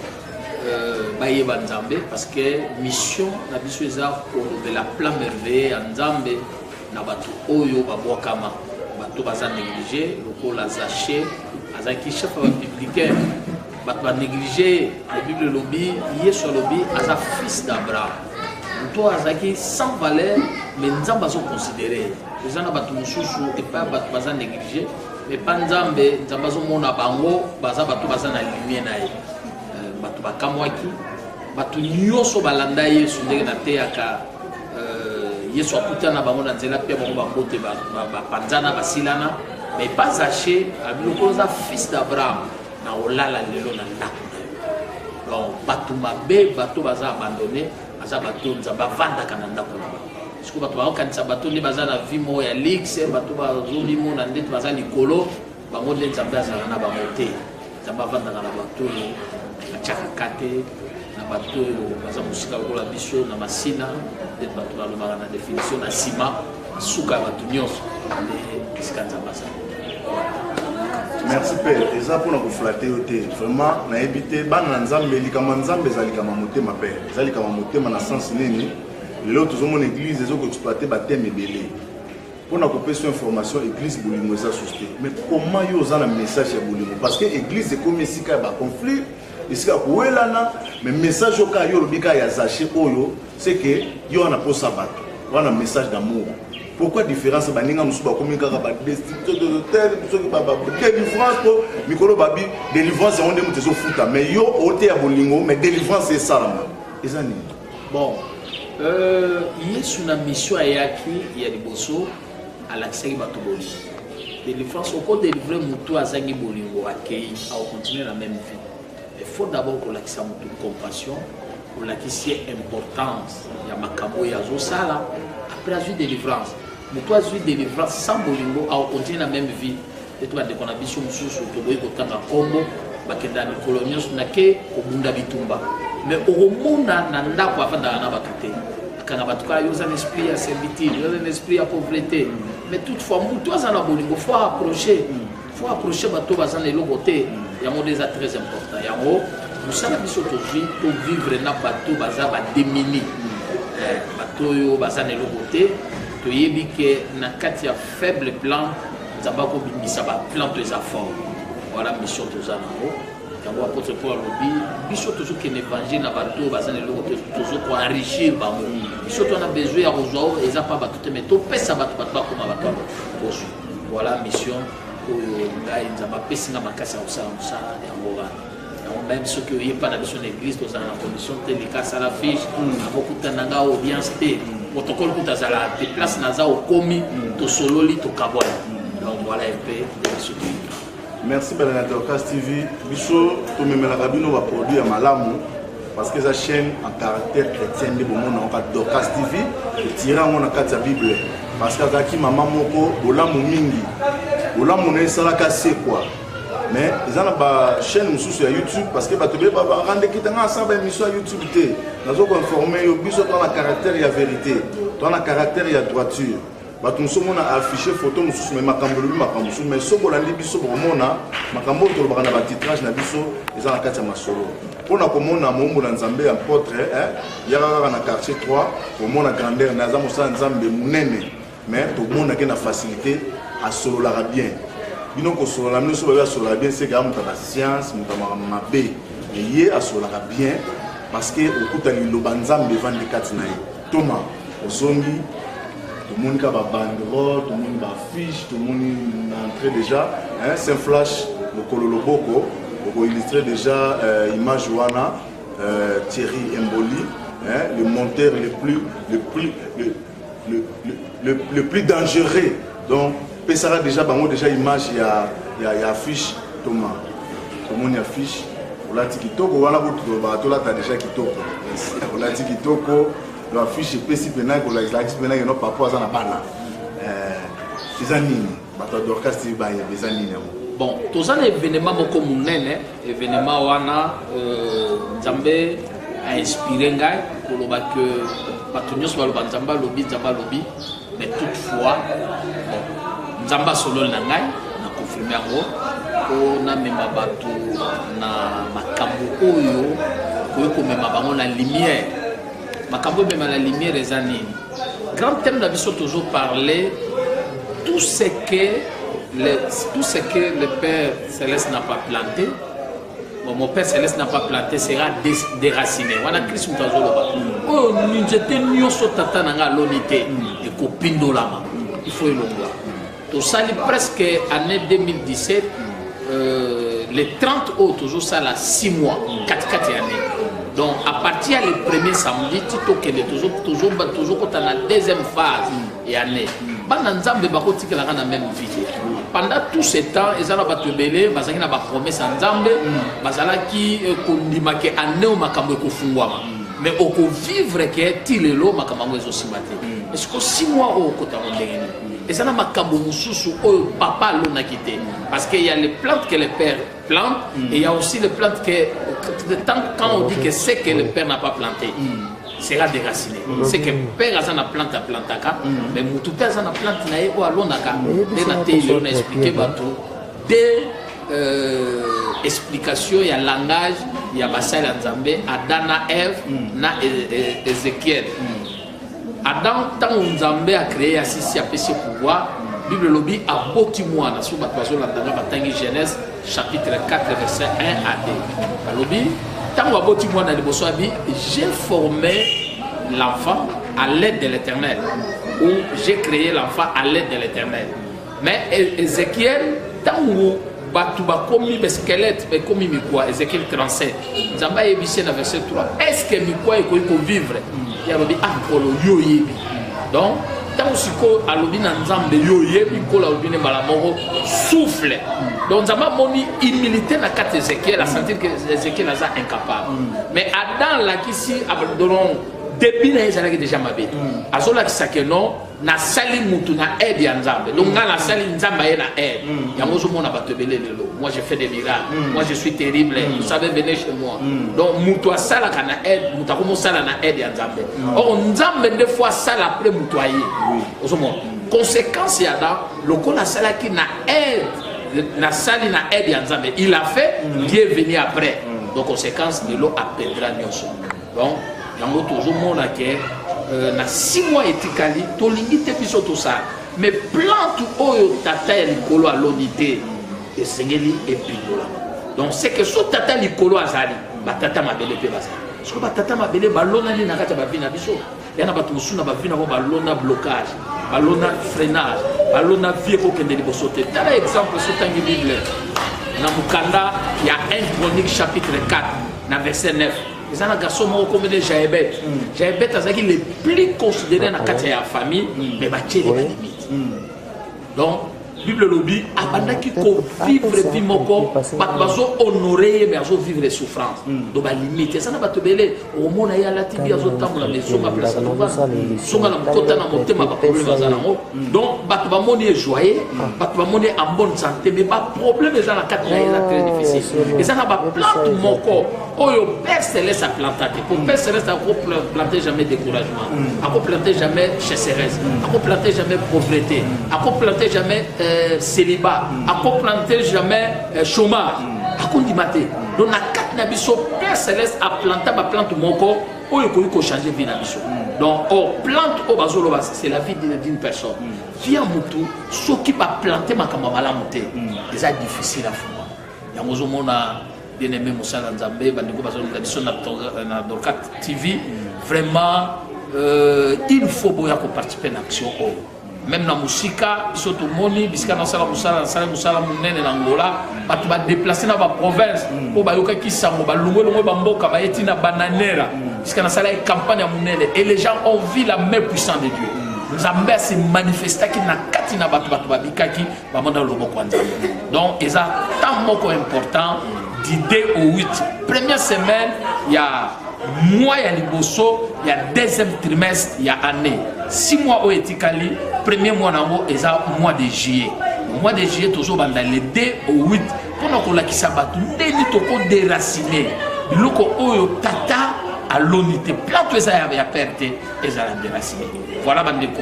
bayeba Nzambe parce que mission na biso eza kolobela plan merveilleux ya Nzambe na bato oyo babwakama bato baza négligé lokola Zaché azaki chef républicain. Va négliger la Bible lobby, Yeshua lobby, as un fils d'Abraham. Toi, Azaki sans valeur, mais nous avons considéré. Les gens ont mususu et pas baza négligé, mais pas Nzambe, nous avons mon abango, baza batu baza na lumière nae. Batu bakamwaki, batu nyoso balanda Yesu ndenge na te aka Yesu akuta na bango na nzela pe bango bakote ba panzana basilana, mais pas Zaché, abilokoza fils d'Abraham. Na olala lelo na ndako donc bato mabe bato baza abandonné baza bato nzamba vanda kana ndako na parce que bato bakanisa bato ni baza na vie mo ya lixe bato bazoli mo na ndete baza likolo bango nde nzamba azala na bango te nzamba vanda na bato na chaka kate na bato baza musika lokola biso na masina nde bato balobaka na définition na sima suka bato nyonso nde esika nzamba azala. Merci Père. Et ça pour nous flatter vraiment na éviter ban Nzambe likama Nzambe zalikama motema Père. Zalikama motema na sens nini. L'autre zo mon église les autres exploiter baptême belé. Pour nous couper sur information église bolingo ça susté. Mais comment yo za na message ya bolingo parce que église est comme ici ka ba conflit, ici ka kuelana mais message yo ka yo lobika ya Zaché oyo c'est que yo on a pour sabat. On a un message d'amour. Pourquoi différence baninga musuba komika ka ba destitution de tel musuba ba délivrance pour mikolo babi délivrance on dem tezo futa mais yo ote ya bolingo mais délivrance c'est ça là ezani bon yesu na mission ayaki ya liboso alakisaki bato bolingo délivrance oko délivrer mutu azangi bolingo akei a continuer la même vie il faut d'abord que lakisa mutu compassion pour lakisi importance ya makambo ya zo sala après la délivrance. Mais toi, tu as délivrance sans bolingo, à continuer la même vie. Et toi, dès qu'on a vu sur le boy, quand on a combo, bakenda ni colonios nake obunda bitumba. Mais au monde nanda kwa fanda na batute. Quand on a battu il y a un esprit à servitude, il y a un esprit à pauvreté. Mais toutefois, toi, ça na bolingo, faut approcher bateau bazan les logoté. Il y a un déjà très important. Il y a un nous savons aujourd'hui pour vivre na bateau bazan ba démini. Bateau yo bazan les logoté. Tu yebi que na kati ya faible plan, nzamba ko bimisa ba plan de effort. Voilà mission de Zanaro. yango apôtre Paul alobi biso tozokende évangile na bato baza na eloko tozokoenrichir bango biso tona besoin ya kozwa oyo eza mpa bato te mais topesa bato bakoma bato bozwi voilà mission oyo ngai nzambe apesi nga makasi ya kosala mosala yango wana yango même soki oyepa na biso na église tozala na condition te likasa la fiche akokutana nga audience te protocole kuta azala te place naza okomi tosololi tokabwana donc voilà un peu de biso merci bana Dorcas TV biso tomemelaka bino baproduit ya malamu parce que eza chaîne en caractère chrétien nde bomona oka Dorcas TV etira yango na kati ya bible parce que azalaki mama moko bolamu mingi bolamu na esalaka se quoi mais eza na bachaîne mosusu ya YouTube parce que bato be barandeki tanga asala baémission ya YouTube te nazokoinforme yo biso toa na caractère ya vérité toa na caractère ya droiture bato mosusu omona affiché photo mosusu me makambo lobi makambo mosusu mais so bolandi biso bokomona makambo oyo tolobaka na batitrage na biso eza na kati ya masolo mpona komona moumbu na nzambe ya apôtre yaka kaka na quartier 3 komona grandeur na aza mosala nzambe monene mais tomonaki na facilité asololaka bien bino kosolola bino so babi asololaka bien c'est kaka moto ya bascience moto ya mabe ye asololaka bien parce que okuta liloba nzambe evandi kati na ye toma osongi tomoni ka babanderole tomoni bafiche tomoni na entrée déjà saint flash lokolo loboko okoillustre déjà image wana Thierry Mboli le monteur le plus dangereux donc pesara déjà bango déjà image ya affiche toma tomoni affiche olati kitoko wana kutuba tolata déjà kitoko olati kitoko l'affiche epesi pena kolakisi pena yeno papa aza na bana eza nini bato ya Dorcas TV bayeba eza nini yango bon toza na événement moko monene événement wana nzambe ainspiré ngai koloba ke bato nyonso baloba nzambe alobi mais toutefois nzambe asololi na ngai na confirme yango po namema bato na makambo oyo koyi komema bango na lumière makambo mema la lumière eza nini grand thème na biso toujours parler tout ce que le Père Céleste n'a pas planté mon Père Céleste n'a pas planté sera déraciné wana Christ mutazoloba oh nzete nyonso tata nanga loni te ekopindolama il faut elongwa tosali presque année 2017 les 30 autres toujours ça là 6 mois 4 années. Donc à partir du premier samedi, toujours quand on a la deuxième phase et année. Bananzambe bakoti que la même vie. Pendant tout ce temps, ils ont battu belé, bazaki na ba promesse nzambe, bazala ki kondima ke année o makambo ko fungwama. Mais au ko vivre que tilelo makambo ezo simate. Est-ce que 6 mois au kota ondengeni? Et ça n'a makambo mususu o papa lona quitté parce qu'il y a les plantes que le père plante et il y a aussi les plantes que quand on dit que c'est que le père n'a pas planté sera déraciné. C'est que le père a une plante à planter, mais tout le temps a une plante na ego alonaka. Et na télé on a expliqué bateau des explications, il y a langage, il y a basal nzambe, Adana, Ève, na Ézéchiel. Adam, tant Nzambe a créé assis à péché pouvoir, Bible lobby a beaucoup moins dans son bataille la Genèse chapitre 4 verset 1 à 2. Lobby, tant on a beaucoup moins dans le Boswabi, j'ai formé l'enfant à l'aide de l'Éternel, ou j'ai créé l'enfant à l'aide de l'Éternel. Mais Ézéchiel, tant on batuba comme le squelette, mais comme quoi Ézéchiel 37, Nzambe a ébissé dans verset 3. Est-ce que Mikwa est vivre? Il y a dit akolo yo yebi donc tant aussi ko alobi na nzambe yo yebi ko la obine malamoro souffle donc nzamba moni humilité na kati Ézéchiel à sentir que Ézéchiel est incapable mais Adam là qui si abandonnon depuis na ezalaki déjà mabe azola kisake non na sali mutu na aide ya nzambe donc na sali nzamba ye na aide yango zo mona batebele lelo moi je fais des miracles moi je suis terrible vous savez venez chez moi donc mutu asala kana aide mutu akomo sala na aide ya nzambe or nzambe des fois sala après mutu aye ozo mona conséquence ya da lokola sala ki na aide na sali na aide ya nzambe il a fait Dieu est venu après donc conséquence de l'eau appellera nyonso donc yango toujours mona ke na 6 mois etikali tolingi te biso to ça mais plante oyo tata ya likolo alonité esengeli epindola Donc c'est que so tata likolo azali, batata mabele pe bazali. Parce que batata mabele balona ni nakata ba vina biso. Yana batu musuna ba vina ko balona blocage, balona freinage, balona vie ko kende liboso te. Tala exemple so tangi Bible. Na Mukanda, il y a 1 Chronique chapitre 4, na verset 9. Les gens garçons m'ont comme des Jaébet. Jaébet c'est le plus considéré dans la famille, mais battu les limites. Donc Bible lobby abandaki ko vivre vie moko bazo honorer mais azo vivre les souffrances donc ba limite ça na ba tobele au mona ya la tibi azo tamula mais songa place na songa na kota na motema ba problème bazana ngo donc ba ba moni joyeux ba ba moni en bonne santé mais ba problème za na quatre na très difficile et ça na ba plante moko oyo père céleste a planté pour père céleste a planter jamais découragement a planter jamais chasseresse a planter jamais pauvreté a planter jamais célibat, à planter jamais chômage, à condimenter. Donc, la carte nabiso, Père Céleste a planté ma plante mon corps, où il faut changer vie nabiso. Donc, plante au bazolo, c'est la vie d'une personne. Vie en moutou, ce qui va planter ma kamabala mouté, c'est difficile à faire. Il y a un moment bien aimé Moussa Nzambé, Bandiko Bazolo nabiso na Dorkat TV. Vraiment, il faut participer à l'action. Même dans la musique, surtout moni, puisque dans la musique, Angola, tu vas déplacer dans la province, pour que tu saches que tu bananera, puisque dans la campagne et les gens ont vu la main puissante de Dieu. Zambé s'est manifesté qui n'a katina batubabikaki, bamanda loboko nzambe. Donc, il y a tant important d'idées au 8. Première semaine, il y a mois, il y a liboso, il y a deuxième trimestre, il y a année. 6 mois au Etikali, premier mois n'amo, et ça mois de juillet. Le mois de juillet, toujours dans les 2 au 8, pendant qu'on a qui s'abattu, nous toko déraciné. Loko oyo tata à l'unité. Plein de choses à perdre et ça la déraciné. Voilà, bandeko,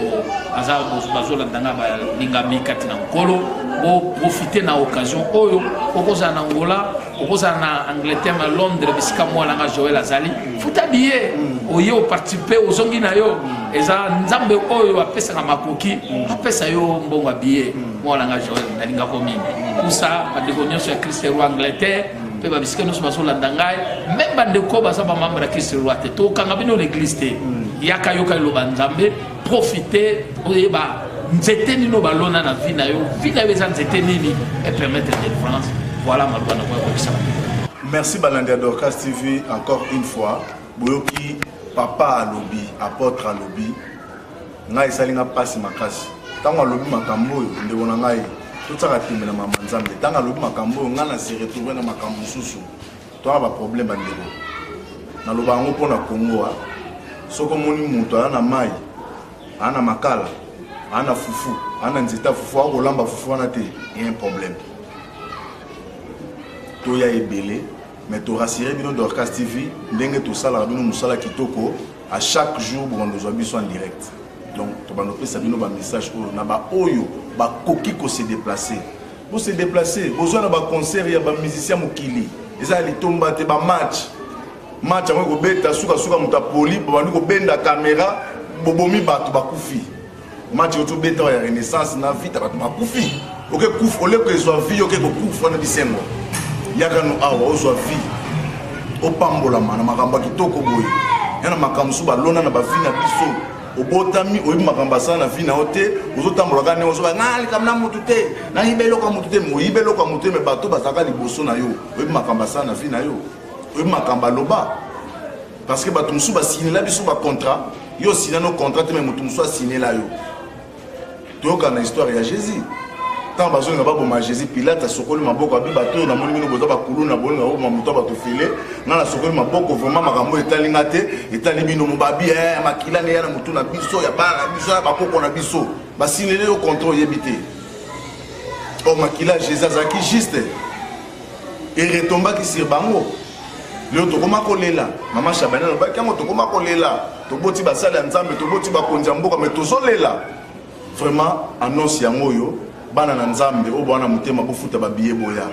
azar bazola danga ba lingami katina nkolo, pour profiter de l'occasion. Oyo, okoza na Angola, okoza na Angleterre, à Londres, bisika moi langa Joël Azali. Faut t'habiller. Oyo participer aux zongi na yo. Eza nzambe oyo apesa na makoki, apesa yo mbongo habillé. Moi langa Joël na linga komi. Pour ça, bandeko nyonso ya Christ roi Angleterre. Pe ba bisika nyonso bazola dangai. Même bandeko baza ba membre ya Christ roi te. To kanga bino l'église te. Yaka yoka lo banzambe. Profiter oyeba nzete nino balona na vie na yo eza nzete nini et permettre de France. Voilà ma bonne voix. Merci Balandia Dorcas TV encore une fois. Boyoki papa à lobby, apôtre à lobby. Ngai salinga pasi makasi. Tango lobby makambo ndeko na ngai. Tutaka timbe na mama nzambe. Tango lobby makambo ngana se retrouver na makambo susu. Toi ba problème bandeko. Na loba ngo pona Congo. Soko moni muto ana mai. Ana makala, ana fufu, ana nzita fufu, a rolamba fufu ana te, il y a un problème. Toya est belé, mais tu rassurer bino Dorcas TV, ndenge tout ça la bino musala kitoko, à chaque jour bon nous habitons en direct. Donc tu vas noter ça bino ba message oyo na ba oyo ba koki ko se déplacer. Pour se déplacer, besoin na ba concert ya ba musicien mokili. Eza li tomba te ba match. Match ngo beta suka muta poli, ba ko benda caméra. Bobomi batu bakufi match oto beta ya renaissance na vita batu bakufi oke kuf ole ko ezwa vie oke ko kufa na bisengo yaka no awa ozwa vie opambola mana makamba kitoko boye yana makamsu balona na bavina biso obotami oyi makamba sana na vina ote ozotambola kana ozo ngali kamna mutu te na ibelo ka mutu te mo ibelo ka mutu me bato basaka liboso na yo oyi makamba sana na vina yo oyi makamba loba parce que bato musu ba signer la biso ba contrat yo signé nos contrats mais mutu musu a signé la yo toyoka na histoire ya Jésus tant bazo nga babo ma Jésus Pilate sokoli maboko abi bato na moni mino boza ba kuluna bolinga o mamuto ba to fele na sokoli maboko vraiment makambo etalinga te etali bino mobabi makila ne yana mutu na biso ya bana biso ba koko na biso ba signé le contrat yebité o makila Jésus azaki juste et retomba ki sur bango le tokoma kolela mama Shabana no ba kango tokoma kolela toboti basala nzambe toboti bakonza mboka mais tozolela vraiment annonce ya ngoyo bana na nzambe o bana mutema bofuta ba biye boya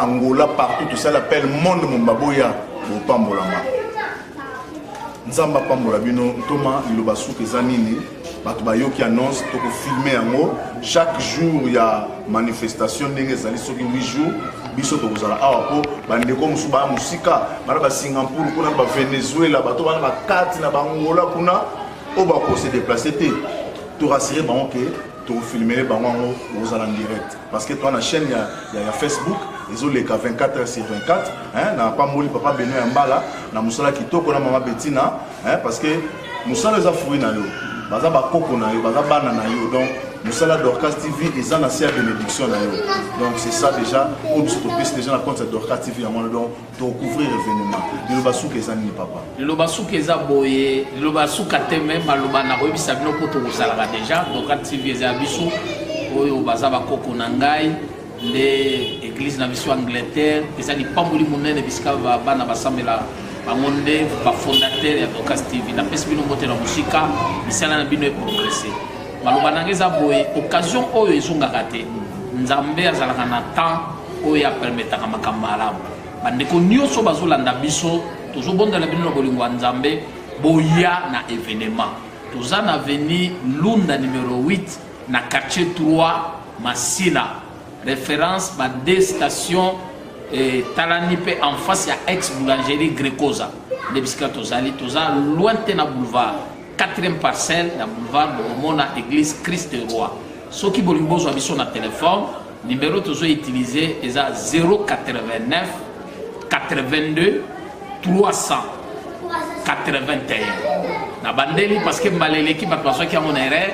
Angola partout tout ça l'appelle monde momba boya bo pambolama nzamba pambola bino toma liloba suka zanini bato bayoki annonce toko filmer yango chaque jour ya manifestation ndenge zali soki 8 jours biso to kozala awa po bandeko musu ba musika bana ba Singapour kuna ba Venezuela bato bana ba kati na bangola kuna o ba ko se déplacer te to rassurer bango que to filmer bango kozala en direct parce que toi na chaîne ya Facebook ils ont les 24h sur 24 hein na pas moli papa Benoît Mbala na musala kitoko na mama Bettina hein parce que musala za fruit na yo baza ba koko na yo baza bana na yo donc musala Dorcas TV ils en a servi bénédiction na yo donc c'est ça déjà au biso to pèse déjà na compte Dorcas TV en donc to couvrir événement le basuka ezani papa le basuka eza boye le basuka te même maloba na koyebisa bino po to kosala déjà Dorcas TV eza biso oyo baza ba koko na ngai les églises na biso Angleterre eza ni pamboli monene bisika bana basambela bangonde ba fondateur ya Dorcas TV na pesi bino mote na musika misala na bino e progresser maloba na ngeza boye occasion oyo ezongaka te nzambe azalaka na temps oyo apermetaka makambo malamu bandeko nyonso bazolanda biso tozobondela bino na bolingo ya nzambe boya na événement toza na avenue Lunda numéro 8 na quartier 3 Masina référence ba deux stations talani pe en face ya ex boulangerie Grecosa de bisika tozali toza lointain na boulevard 4e parcelle na boulevard Bomona église Christ Roi soki bolingo zo biso na téléphone numéro tozo utiliser eza 089 82 300 81 na bandeli parce que mbaleleki bato basoki yango na erreur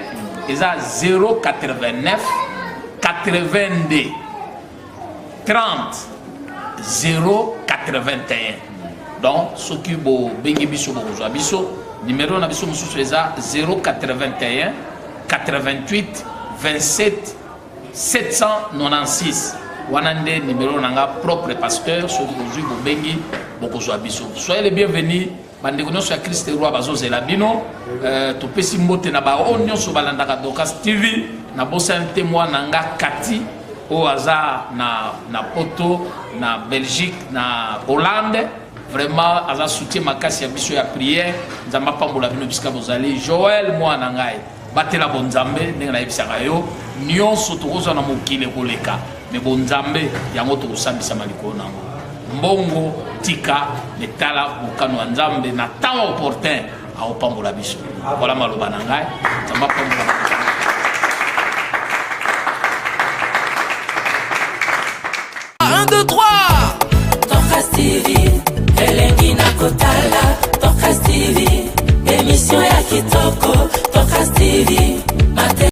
eza 089 82 30 081 donc soki bo bengi biso bokozwa biso numéro na biso mosusu eza 081 88 27 796 wana nde numéro nanga propre pasteur soki bozwi bobengi bokozwa biso soyez les bienvenus bandeko nyonso ya Christ Roi bazozela bino topesi mbote na bao nyonso balandaka Dorcas TV na bosa nte mwana nga Kati o aza na poto na Belgique na Hollande vraiment aza soutien makasi ya biso ya prière nzamba pambola bino bisika bozali Joël mwana ngai batela bonzambe ndenge na yebisaka yo nyonso tokozwa na mokili koleka me bonzambe yango tokosambisa maliko nango mbongo tika letala bokano ya nzambe na temps opportun aopambola biso voilà maloba na ngai nzamba pambola 1, 2, 3 Dorcas TV Elengi na kotala Dorcas TV émission ya kitoko Dorcas TV